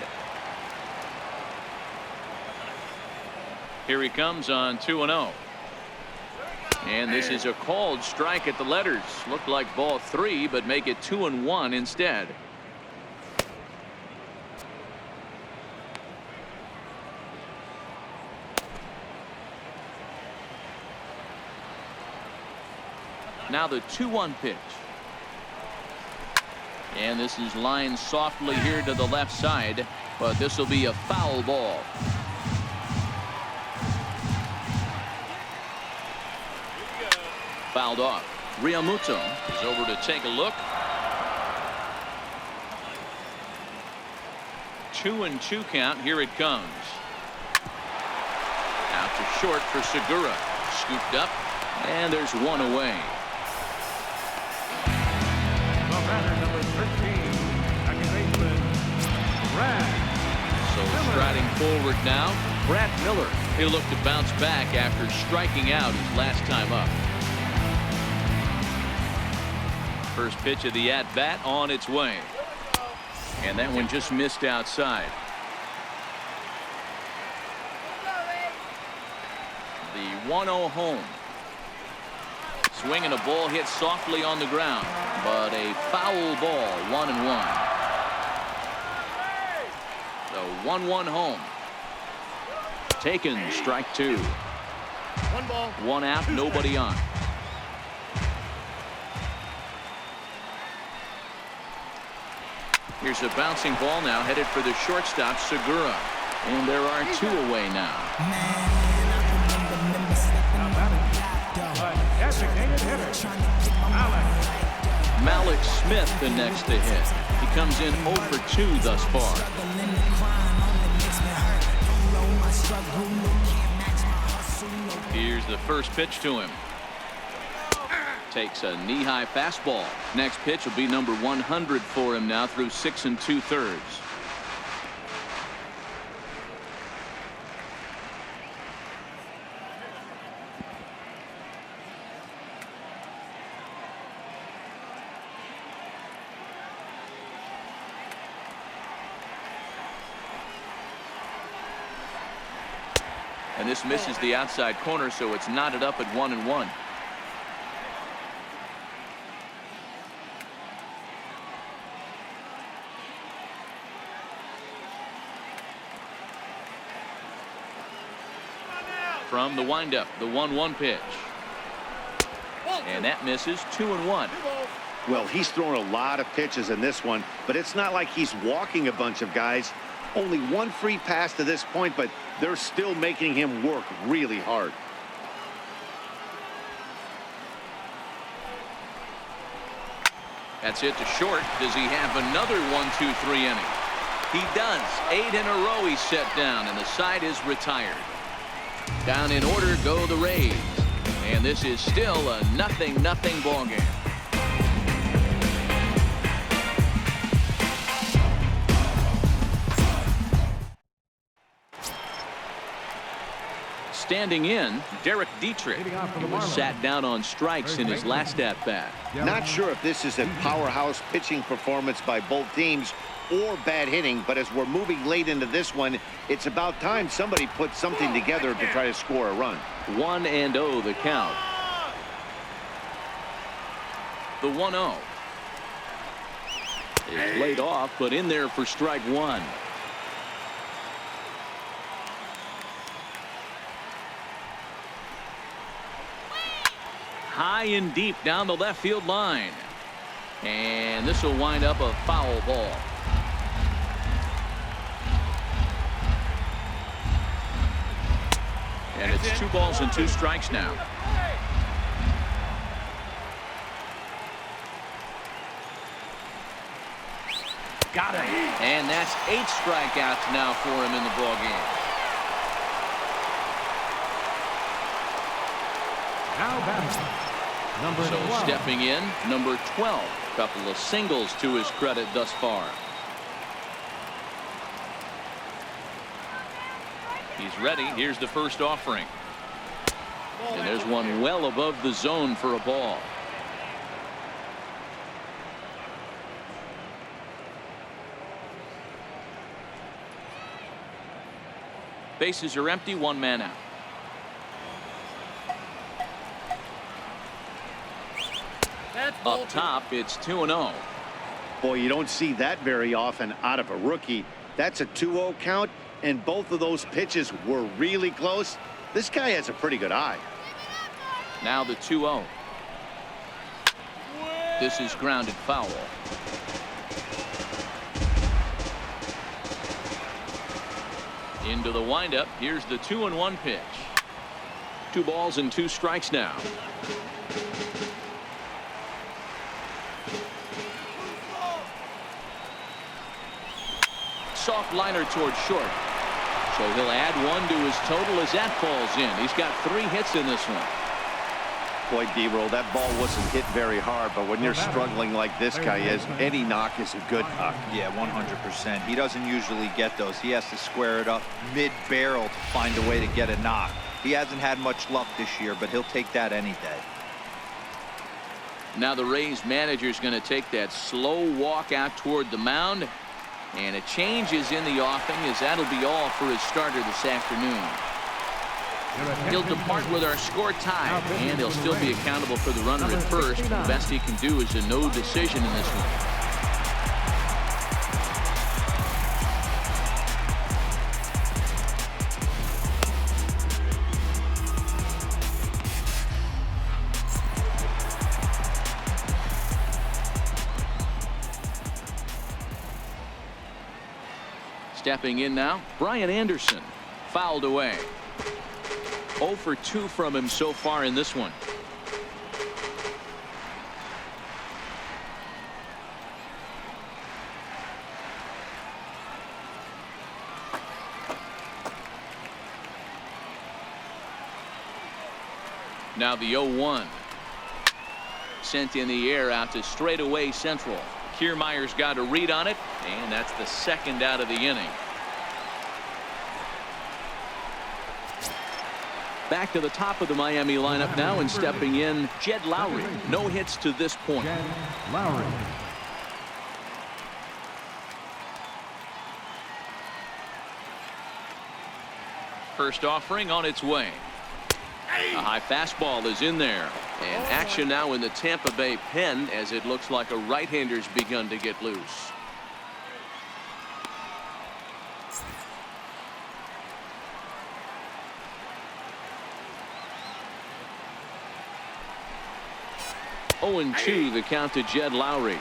Here he comes on 2-0. And this is a called strike at the letters. Looked like ball 3, but make it 2-1 instead. Now the 2-1 pitch. And this is lined softly here to the left side, but this will be a foul ball. Fouled off. Realmuto is over to take a look. 2-2 count. Here it comes. Out to short for Segura. Scooped up, and there's 1 away. So striding forward now, Brad Miller. He'll look to bounce back after striking out his last time up. First pitch of the at-bat on its way. And that one just missed outside. The 1-0 home. Swinging a ball hit softly on the ground, but a foul ball, 1-1. The 1-1 home. Taken, strike 2. 1 ball. 1 out, nobody on. Here's a bouncing ball now headed for the shortstop, Segura. And there are 2 away now. Malik Smith the next to hit. He comes in 0 for 2 thus far. Here's the first pitch to him. Takes a knee-high fastball. Next pitch will be number 100 for him now through 6 2/3. And this misses the outside corner, so it's knotted up at 1-1. From the windup, the 1-1 pitch. And that misses. 2-1. Well, he's thrown a lot of pitches in this one, but it's not like he's walking a bunch of guys. Only one free pass to this point, but they're still making him work really hard. That's it to short. Does he have another 1-2-3 inning? He does. 8 in a row he's set down, and the side is retired. Down in order go the Rays. And this is still a 0-0 ball game. Standing in, Derek Dietrich. He was sat down on strikes in his last at-bat. Not sure if this is a powerhouse pitching performance by both teams or bad hitting, but as we're moving late into this one, it's about time somebody put something together to try to score a run. 1-0 the count. The 1-0 is laid off, but in there for strike one. High and deep down the left field line. And this will wind up a foul ball. And it's 2 balls and 2 strikes now. Got it. And that's 8 strikeouts now for him in the ball game. Now batting, number 12. Stepping in, number 12. Couple of singles to his credit thus far. He's ready. Here's the first offering. And there's one well above the zone for a ball. Bases are empty, 1 man out. Up top, it's 2-0. Boy, you don't see that very often out of a rookie. That's a 2-0 count, and both of those pitches were really close. This guy has a pretty good eye. Now the 2-0. This is grounded foul. Into the windup. Here's the 2-1 pitch. 2 balls and 2 strikes now. Soft liner towards short. So he'll add 1 to his total as that falls in. He's got 3 hits in this one. Boy, D-Roll, that ball wasn't hit very hard, but when you're struggling like this guy is, any knock is a good knock. Yeah, 100%. He doesn't usually get those. He has to square it up mid-barrel to find a way to get a knock. He hasn't had much luck this year, but he'll take that any day. Now the Rays manager is going to take that slow walk out toward the mound. And a change is in the offing, as that'll be all for his starter this afternoon. He'll depart with our score tied, and he'll still be accountable for the runner at first. The best he can do is a no decision in this one. Stepping in now, Brian Anderson. Fouled away. 0 for 2 from him so far in this one. Now the 0-1. Sent in the air out to straightaway central. Kiermaier's got a read on it, and that's the 2nd out of the inning. Back to the top of the Miami lineup now, and stepping in, Jed Lowry. No hits to this point. Jed Lowry. First offering on its way. A high fastball is in there. And action now in the Tampa Bay pen, as it looks like a right-hander's begun to get loose. 0-2 the count to Jed Lowry.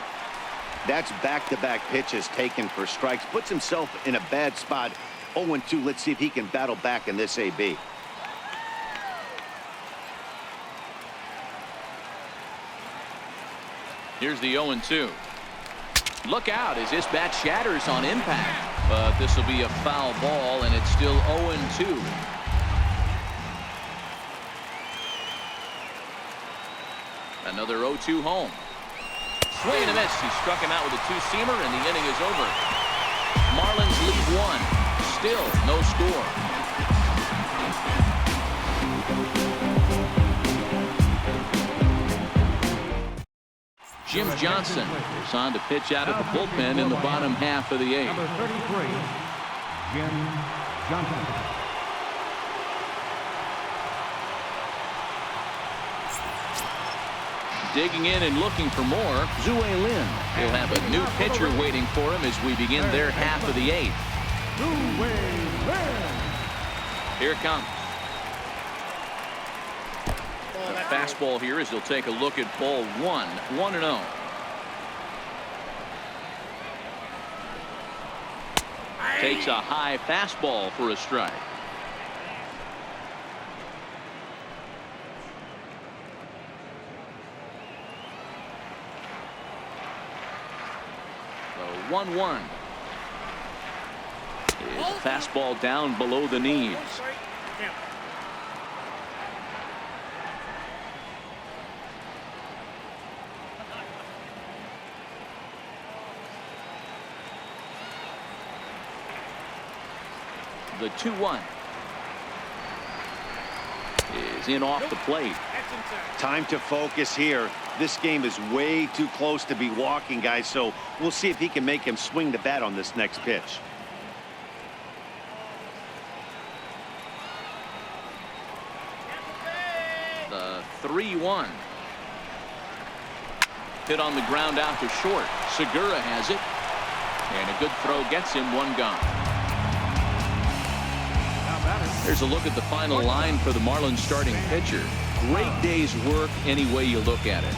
That's back-to-back pitches taken for strikes. Puts himself in a bad spot. 0-2. Let's see if he can battle back in this AB. Here's the 0-2. Look out as this bat shatters on impact. But this will be a foul ball, and it's still 0-2. Another 0-2 home. Swing and a miss. He struck him out with a two-seamer, and the inning is over. Marlins lead 1. Still no score. Jim Johnson is on to pitch out of the bullpen in the bottom half of the 8th. Number 33, Jim Johnson. Digging in and looking for more, Zue Lin. He'll have a new pitcher waiting for him as we begin their half of the 8th. Here it comes. The fastball here as he'll take a look at ball 1. 1-0. Takes a high fastball for a strike. The 1-1 is a fastball down below the knees. The 2-1 is in off the plate. Time to focus here. This game is way too close to be walking, guys, so we'll see if he can make him swing the bat on this next pitch. The 3-1 hit on the ground out to short. Segura has it, and a good throw gets him one gone. Here's a look at the final line for the Marlins starting pitcher. Great day's work any way you look at it.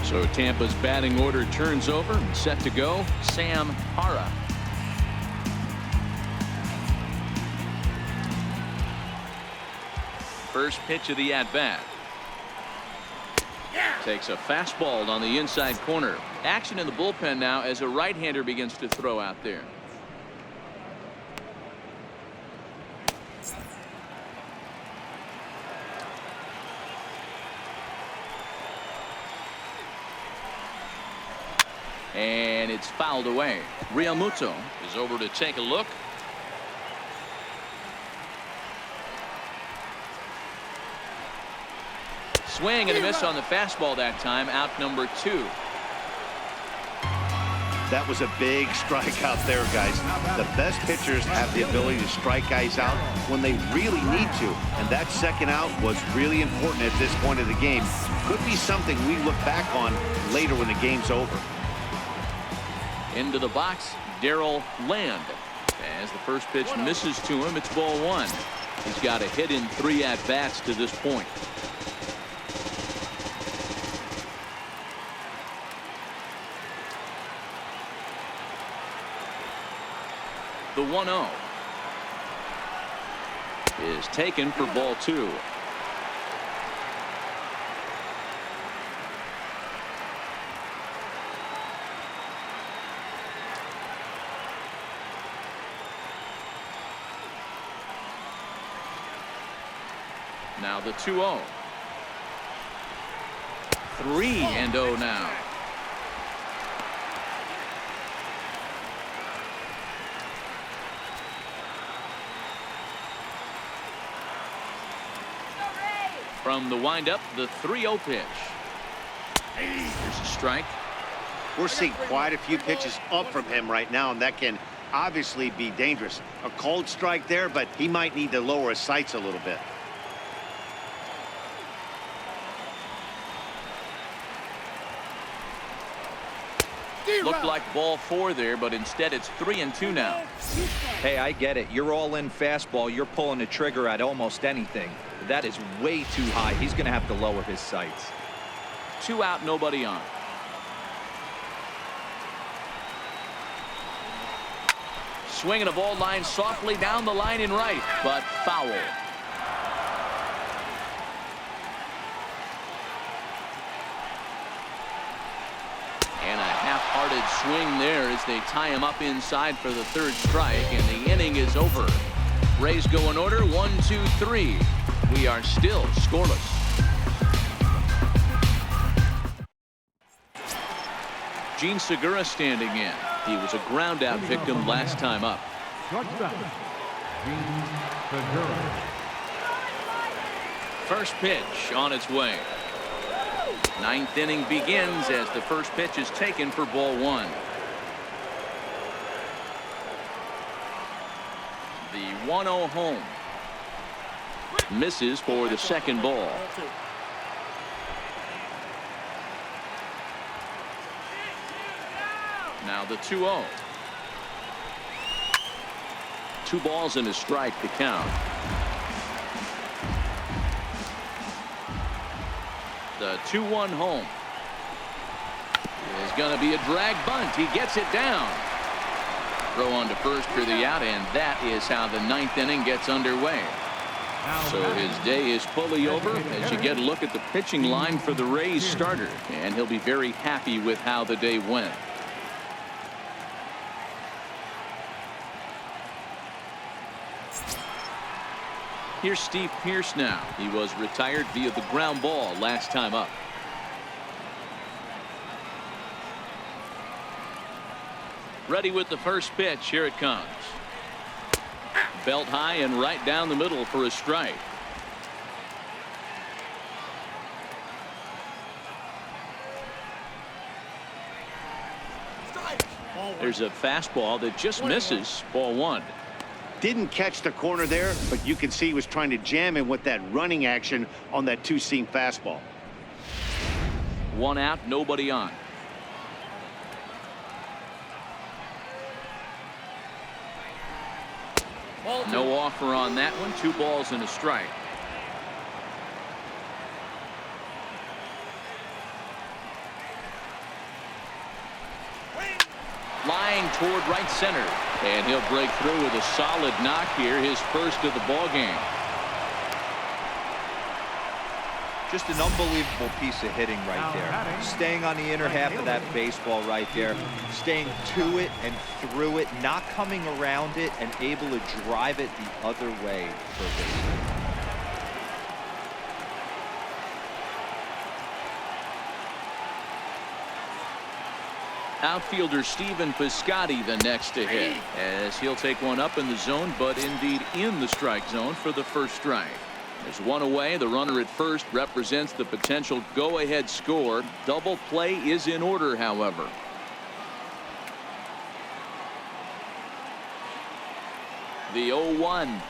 So Tampa's batting order turns over and set to go. Sam Hara. First pitch of the at-bat. Takes a fastball on the inside corner. Action in the bullpen now as a right-hander begins to throw out there. And it's fouled away. Realmuto is over to take a look. Swing and a miss on the fastball that time. Out number 2. That was a big strikeout there, guys. The best pitchers have the ability to strike guys out when they really need to. And that second out was really important at this point of the game. Could be something we look back on later when the game's over. Into the box, Darrell Land. As the first pitch misses to him, it's ball 1. He's got a hit in 3 at-bats to this point. The 1-0 is taken for ball 2. Now the 2-0. 3-0 now. From the windup, the 3-0 pitch. Here's a strike. We're seeing quite a few pitches up from him right now, and that can obviously be dangerous. A cold strike there, but he might need to lower his sights a little bit. Looked like ball 4 there, but instead it's 3-2 now. Hey, I get it. You're all in fastball. You're pulling the trigger at almost anything. That is way too high. He's going to have to lower his sights. 2 out, nobody on. Swinging a ball line softly down the line in right, but foul. And a half-hearted swing there as they tie him up inside for the 3rd strike, and the inning is over. Rays go in order, 1, 2, 3. We are still scoreless. Gene Segura standing in. He was a ground-out victim last time up. Shortstop, Gene Segura. First pitch on its way. 9th inning begins as the first pitch is taken for ball 1. The 1-0 home. Misses for the 2nd ball. Now the 2-0. 2 balls and a strike to count. The 2-1 home is going to be a drag bunt. He gets it down. Throw on to first for the out, and that is how the 9th inning gets underway. So his day is fully over as you get a look at the pitching line for the Rays starter, and he'll be very happy with how the day went. Here's Steve Pearce now. He was retired via the ground ball last time up. Ready with the first pitch. Here it comes. Belt high and right down the middle for a strike. There's a fastball that just misses. Ball 1. Didn't catch the corner there, but you can see he was trying to jam him with that running action on that 2-seam fastball. 1 out, nobody on. No offer on that one. 2 balls and a strike. Flying toward right center, and he'll break through with a solid knock here, his first of the ball game. Just an unbelievable piece of hitting right there. Staying on the inner half of that baseball right there, staying to it and through it, not coming around it, and able to drive it the other way for a base. Outfielder Stephen Piscotty the next to hit, as he'll take one up in the zone, but indeed in the strike zone for the first strike. There's 1 away. The runner at first represents the potential go-ahead score. Double play is in order, however. The 0-1.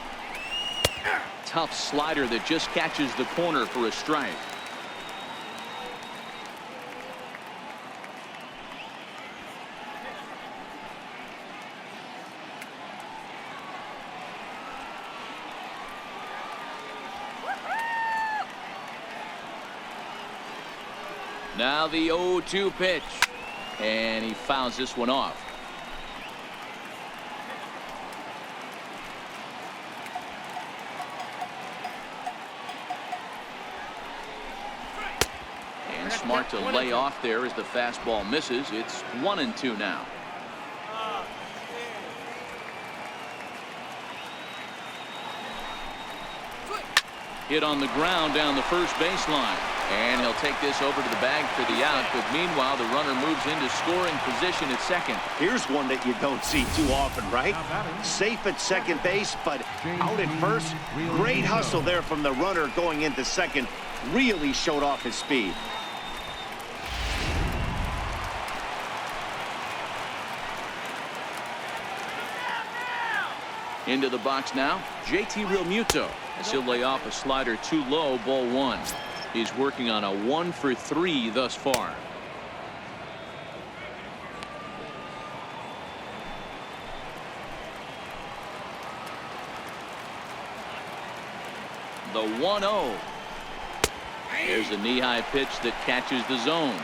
Tough slider that just catches the corner for a strike. Now the 0-2 pitch, and he fouls this one off. And smart to lay off there as the fastball misses. It's 1-2 now. Hit on the ground down the first baseline. And he'll take this over to the bag for the out, but meanwhile the runner moves into scoring position at second. Here's one that you don't see too often, right? Safe at second base, but out at first. Great hustle there from the runner going into second. Really showed off his speed. Into the box now, JT Realmuto, as he'll lay off a slider too low, ball 1. He's working on a 1 for 3 thus far. The 1-0. There's a knee-high pitch that catches the zone.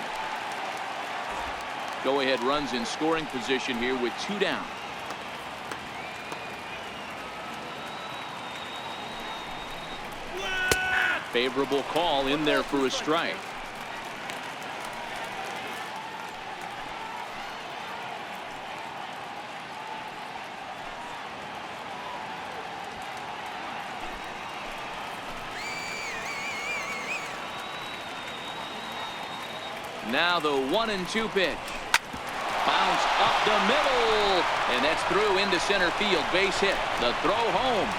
Go-ahead runs in scoring position here with 2 down. Favorable call in there for a strike. Now the 1-2 pitch. Bounce up the middle, and that's through into center field. Base hit. The throw home.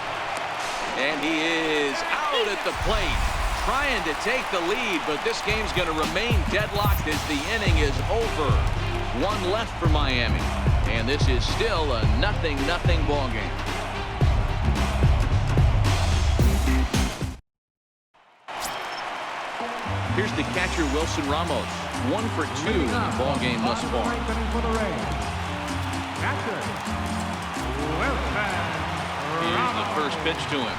And he is out at the plate, trying to take the lead, but this game's going to remain deadlocked as the inning is over. 1 left for Miami, and this is still a 0-0 ball game. Here's the catcher, Wilson Ramos. 1 for 2 in the ball game thus far. Here's the first pitch to him.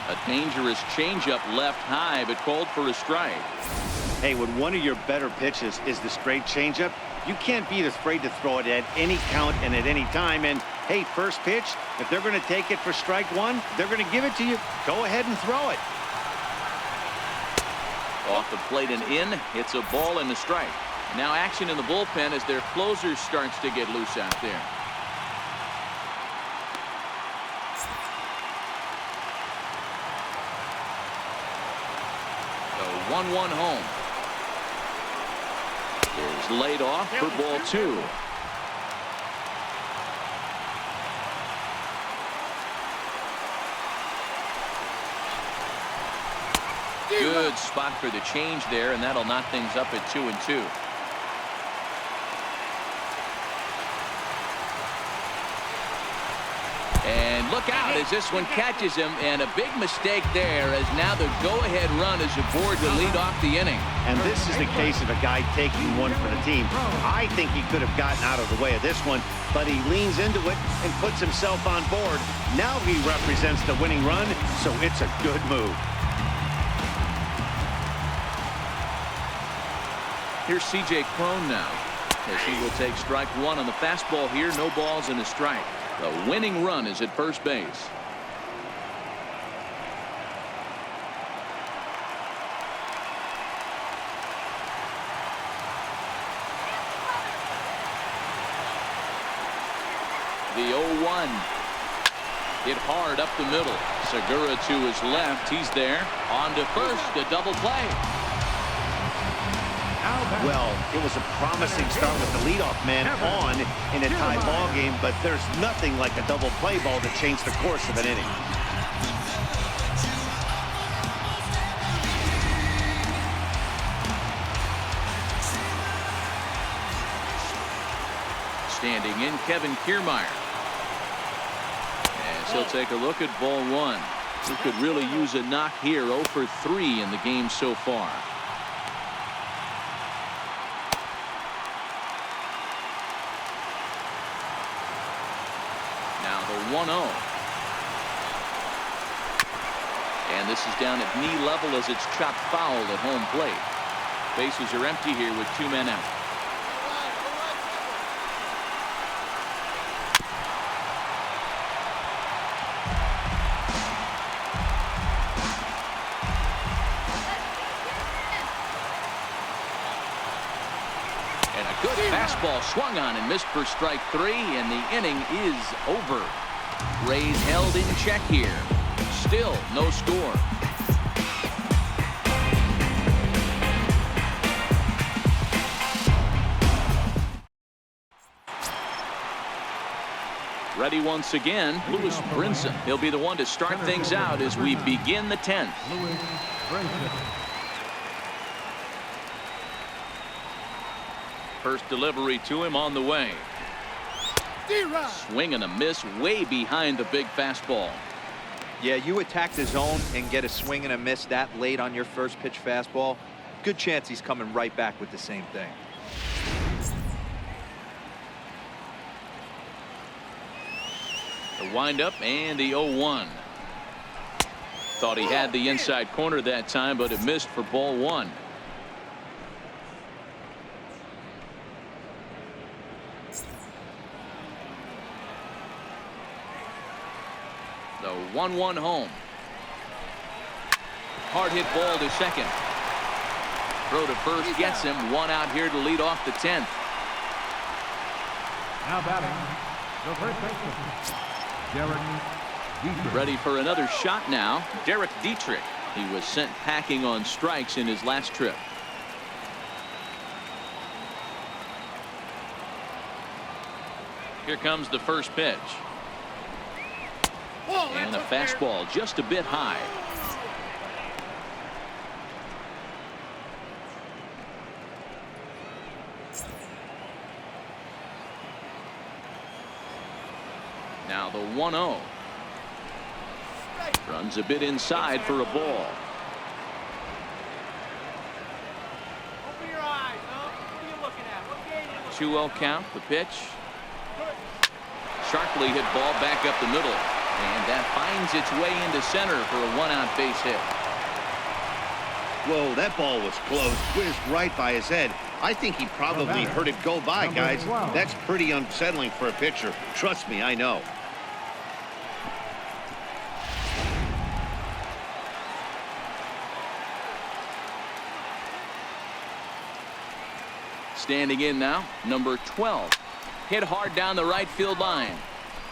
A dangerous changeup left high, but called for a strike. Hey, when one of your better pitches is the straight changeup, you can't be afraid to throw it at any count and at any time. And hey, first pitch, if they're going to take it for strike 1, they're going to give it to you. Go ahead and throw it. Off the plate and in. It's a ball and a strike. Now action in the bullpen as their closer starts to get loose out there. The 1-1 home is laid off for ball 2. Good spot for the change there, and that'll knock things up at 2-2. And look out as this one catches him, and a big mistake there as now the go-ahead run is aboard to lead off the inning. And this is the case of a guy taking one for the team. I think he could have gotten out of the way of this one, but he leans into it and puts himself on board. Now he represents the winning run, so it's a good move. Here's C.J. Cron now as he will take strike 1 on the fastball here. No balls and a strike. The winning run is at first base. The 0-1 hit hard up the middle. Segura to his left. He's there. On to first. A double play. Well, it was a promising start with the leadoff man on in a tie ball game, but there's nothing like a double play ball to change the course of an inning. Standing in, Kevin Kiermaier. As he'll take a look at ball 1. He could really use a knock here. 0 for 3 in the game so far. Now the 1-0. And this is down at knee level as it's chopped foul at home plate. Bases are empty here with 2 men out. And a good fastball swung on and missed for strike 3, and the inning is over. Rays held in check here. Still no score. Ready once again, Lewis Brinson. He'll be the one to start things out as we begin the 10th. Lewis Brinson. First delivery to him on the way. Swing and a miss way behind the big fastball. Yeah, you attack the zone and get a swing and a miss that late on your first pitch fastball. Good chance he's coming right back with the same thing. The wind up and the 0-1. Thought he had the inside corner that time, but it missed for ball one. The 1-1 home. Hard hit ball to second. Throw to first gets him. One out here to lead off the 10th. Now batting, the first baseman, Derek Dietrich. Ready for another shot now. Derek Dietrich. He was sent packing on strikes in his last trip. Here comes the first pitch. And a fastball just a bit high. Now the 1-0. Runs a bit inside for a ball. Open your eyes, huh? What are you looking at? What game are you looking 2-0 count. The pitch. Sharply hit ball back up the middle. And that finds its way into center for a one-out base hit. Whoa, that ball was close. Whizzed right by his head. I think he probably heard it go by, guys. That's pretty unsettling for a pitcher. Trust me, I know. Standing in now, number 12. Hit hard down the right field line,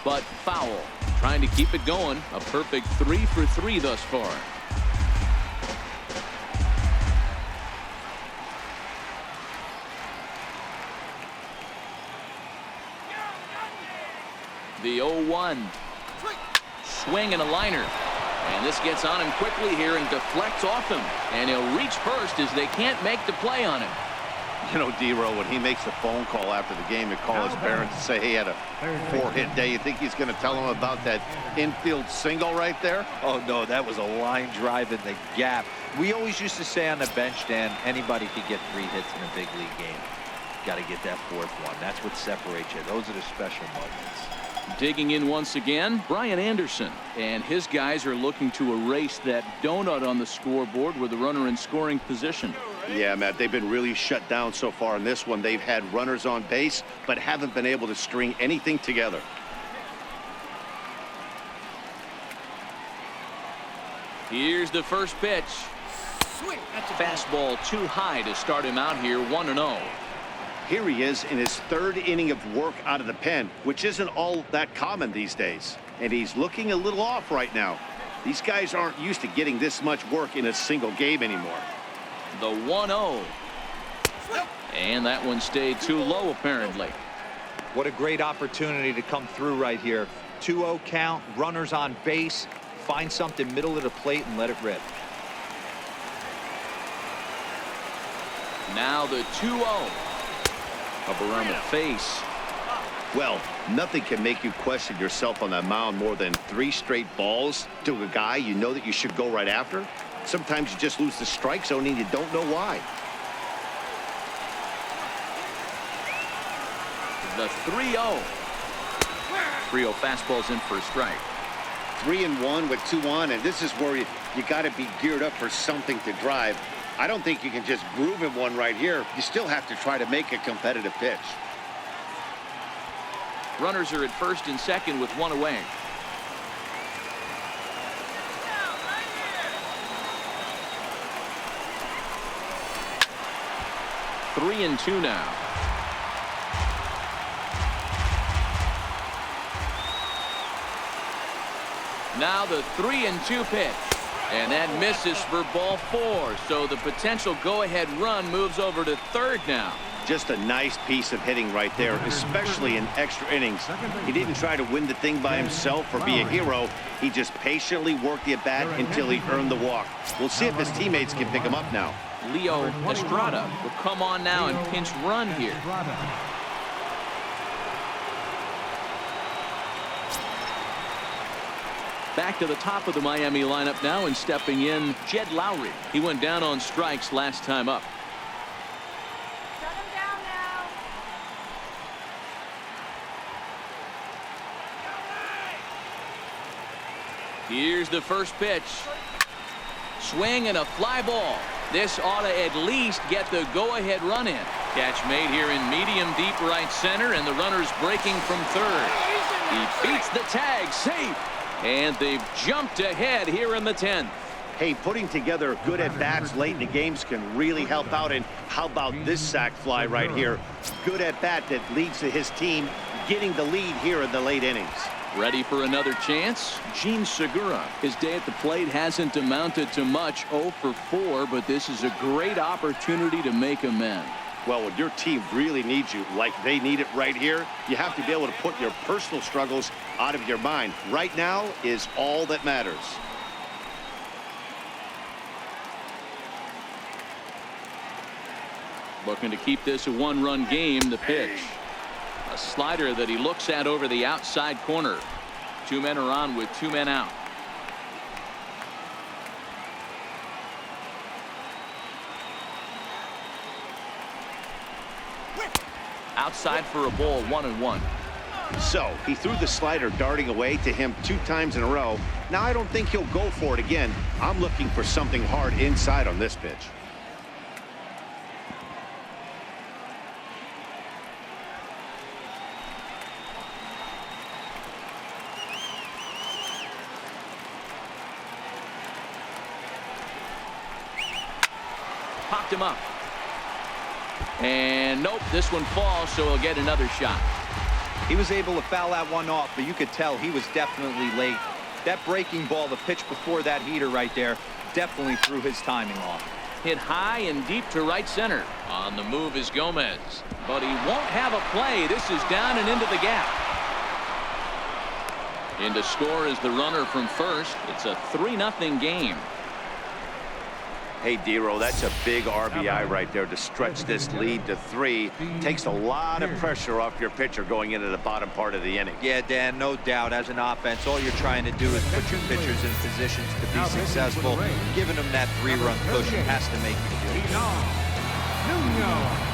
but foul. Trying to keep it going. A perfect 3 for 3 thus far. The 0-1. Swing and a liner. And this gets on him quickly here and deflects off him. And he'll reach first as they can't make the play on him. You know, D-Row, when he makes a phone call after the game to call his parents and say he had a 4-hit day, you think he's going to tell them about that infield single right there? Oh, no, that was a line drive in the gap. We always used to say on the bench, Dan, anybody could get 3 hits in a big league game. Got to get that 4th one. That's what separates you. Those are the special moments. Digging in once again, Brian Anderson. And his guys are looking to erase that donut on the scoreboard with the runner in scoring position. Yeah, Matt, they've been really shut down so far in this one. They've had runners on base, but haven't been able to string anything together. Here's the first pitch. Fastball too high to start him out here, 1-0. Here he is in his 3rd inning of work out of the pen, which isn't all that common these days. And he's looking a little off right now. These guys aren't used to getting this much work in a single game anymore. The 1-0. And that one stayed too low, apparently. What a great opportunity to come through right here. 2-0 count, runners on base. Find something middle of the plate and let it rip. Now the 2-0. Up around the face. Well, nothing can make you question yourself on that mound more than 3 straight balls to a guy you know that you should go right after. Sometimes you just lose the strike zone and you don't know why. The 3-0. 3-0 fastball's in for a strike. 3-1 with 2 on, and this is where you got to be geared up for something to drive. I don't think you can just groove in one right here. You still have to try to make a competitive pitch. Runners are at first and second with 1 away. Three and 2 now. Now the 3-2 pitch. And that misses for ball 4. So the potential go-ahead run moves over to 3rd now. Just a nice piece of hitting right there, especially in extra innings. He didn't try to win the thing by himself or be a hero. He just patiently worked the at-bat until he earned the walk. We'll see if his teammates can pick him up now. Leo Estrada will come on now and pinch run here. Back to the top of the Miami lineup now, and stepping in, Jed Lowry. He went down on strikes last time up. Shut him down now. Here's the first pitch. Swing and a fly ball. This ought to at least get the go-ahead run in. Catch made here in medium deep right center, and the runner's breaking from third. He beats the tag, safe, and they've jumped ahead here in the 10th. Hey, putting together good at-bats late in the games can really help out. And how about this sac fly right here? Good at-bat that leads to his team getting the lead here in the late innings. Ready for another chance? Gene Segura. His day at the plate hasn't amounted to much, 0 for 4, but this is a great opportunity to make amends. Well, when your team really needs you, like they need it right here, you have to be able to put your personal struggles out of your mind. Right now is all that matters. Looking to keep this a one-run game. The pitch. A slider that he looks at over the outside corner. 2 men are on with 2 men out. Outside for a ball, 1-1. So he threw the slider darting away to him 2 times in a row. Now I don't think he'll go for it again. I'm looking for something hard inside on this pitch. Popped him up. And nope, this one falls, so he'll get another shot. He was able to foul that one off, but you could tell he was definitely late. That breaking ball, the pitch before that heater right there, definitely threw his timing off. Hit high and deep to right center. On the move is Gomez, but he won't have a play. This is down and into the gap. In to score is the runner from first. It's a 3-0 game. Hey, D-Row, that's a big RBI right there to stretch this lead to 3. Takes a lot of pressure off your pitcher going into the bottom part of the inning. Yeah, Dan, no doubt. As an offense, all you're trying to do is put your pitchers in positions to be successful. Giving them that 3-run cushion has to make you feel good.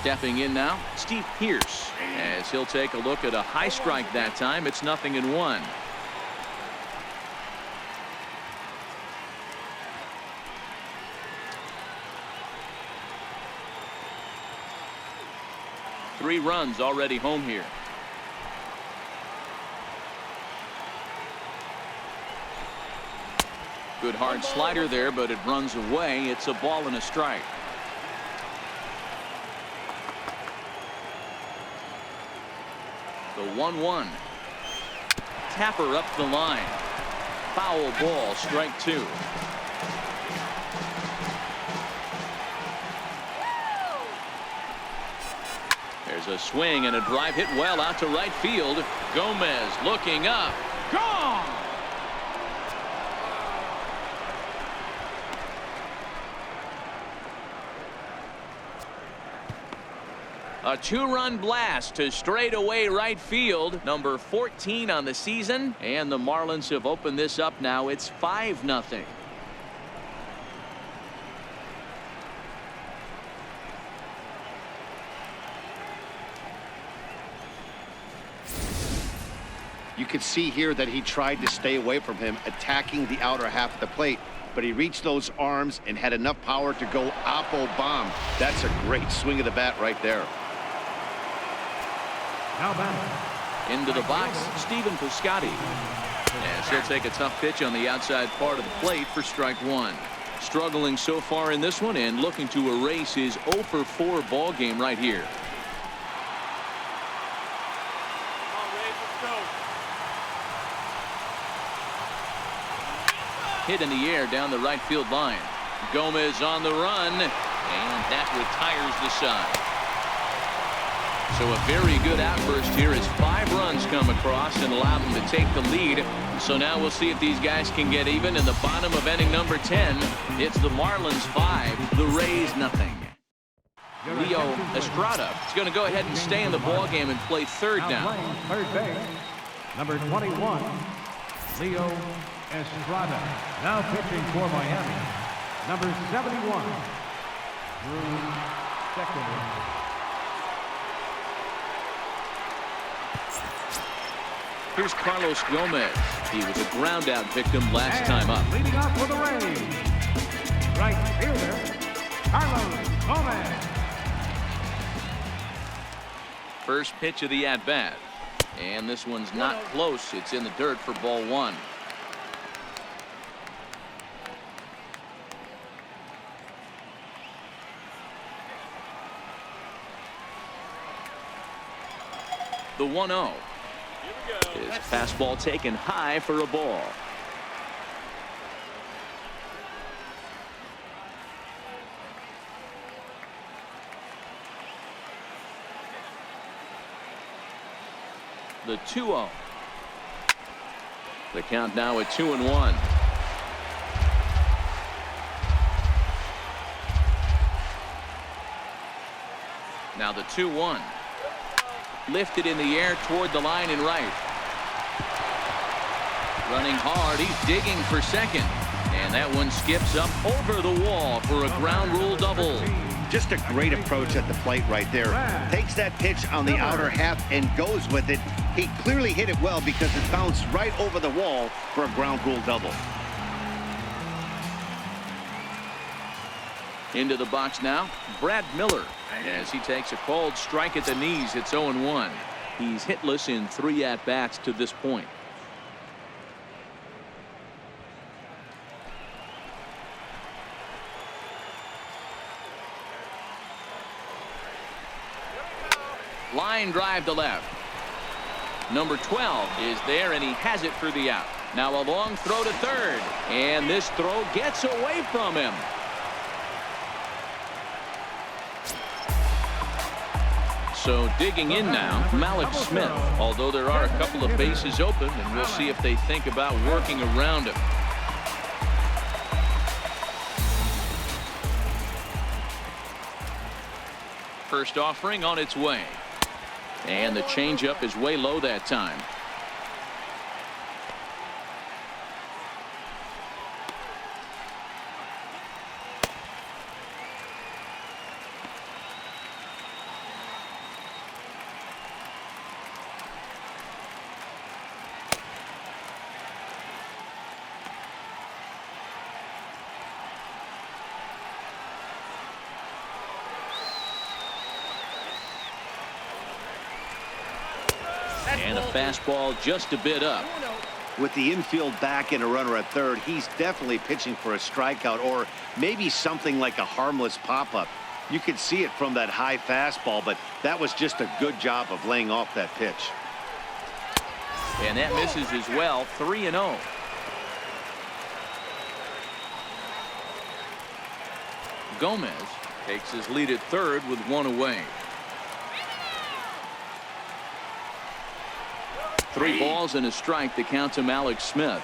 Stepping in now, Steve Pearce, as he'll take a look at a high strike that time. It's 0-1. Three runs already home here. Good hard slider there, but it runs away. It's a ball and a strike. The 1-1. Tapper up the line. Foul ball, strike 2. There's a swing and a drive hit well out to right field. Gomez looking up. Gone! A 2-run blast to straightaway right field. Number 14 on the season. And the Marlins have opened this up now. It's 5-0. You could see here that he tried to stay away from him, attacking the outer half of the plate. But he reached those arms and had enough power to go oppo bomb. That's a great swing of the bat right there. Into the box, Stephen Piscotty. As he'll take a tough pitch on the outside part of the plate for strike 1. Struggling so far in this one and looking to erase his 0 for 4 ball game right here. Hit in the air down the right field line. Gomez on the run, and that retires the side. So a very good outburst here as 5 runs come across and allow them to take the lead. So now we'll see if these guys can get even in the bottom of inning number 10. It's the Marlins 5, the Rays nothing. Leo Estrada is going to go ahead and stay in the ball game and play third down. Third base, number 21, Leo Estrada. Now pitching for Miami, number 71. Through second. Here's Carlos Gomez. He was a ground-out victim last time up. Leading off for the Rays, right fielder, Carlos Gomez. First pitch of the at-bat. And this one's not close. It's in the dirt for ball one. The 1-0. His fastball taken high for a ball. The 2-0. The count now at 2-1. Now the 2-1. Lifted in the air toward the line and right. Running hard, he's digging for second. And that one skips up over the wall for a ground rule double. Just a great approach at the plate right there. Takes that pitch on the outer half and goes with it. He clearly hit it well because it bounced right over the wall for a ground rule double. Into the box now, Brad Miller, as he takes a called strike at the knees. It's 0-1. He's hitless in 3 at-bats to this point. Line drive to left. Number 12 is there, and he has it for the out. Now a long throw to third, and this throw gets away from him. So digging in now, Malik Smith, although there are a couple of bases open, and we'll see if they think about working around him. First offering on its way. And the changeup is way low that time. And a fastball just a bit up. With the infield back and a runner at third, he's definitely pitching for a strikeout or maybe something like a harmless pop-up. You could see it from that high fastball, but that was just a good job of laying off that pitch. And that misses as well. 3-0. Gomez takes his lead at third with one away. 3 balls and a strike to count to Malik Smith.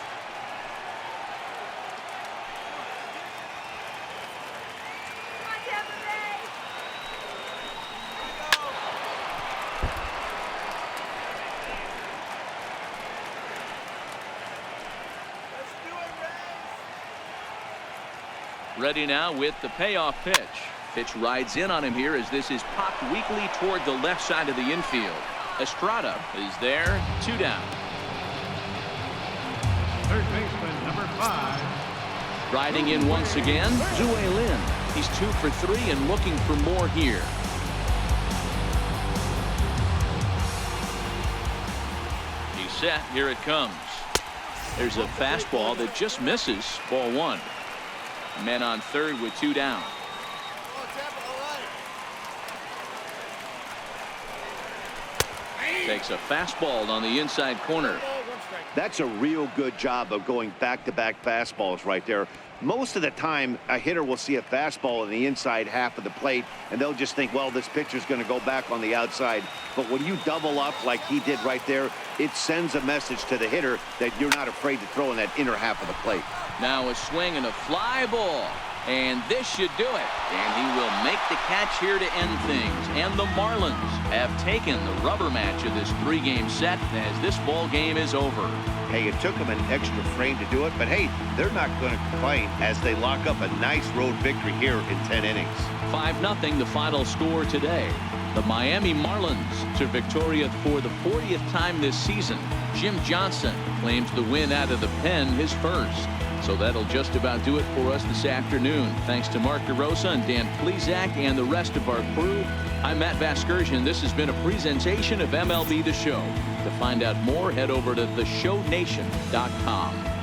Ready now with the payoff pitch. Pitch rides in on him here as this is popped weakly toward the left side of the infield. Estrada is there, 2 down. Third baseman, number 5. Riding in once again, Zue Lin. He's 2 for 3 and looking for more here. He's set. Here it comes. There's a fastball that just misses. Ball 1. Men on third with 2 down. Takes a fastball on the inside corner. That's a real good job of going back-to-back fastballs right there. Most of the time, a hitter will see a fastball in the inside half of the plate, and they'll just think, well, this pitcher's going to go back on the outside. But when you double up like he did right there, it sends a message to the hitter that you're not afraid to throw in that inner half of the plate. Now a swing and a fly ball. And this should do it. And he will make the catch here to end things. And the Marlins have taken the rubber match of this 3-game set as this ball game is over. Hey, it took them an extra frame to do it, but hey, they're not going to complain as they lock up a nice road victory here in 10 innings. 5-0 the final score today. The Miami Marlins to victorious for the 40th time this season. Jim Johnson claims the win out of the pen, his first. So that'll just about do it for us this afternoon. Thanks to Mark DeRosa and Dan Plesac and the rest of our crew. I'm Matt Vasgersian. This has been a presentation of MLB The Show. To find out more, head over to theshownation.com.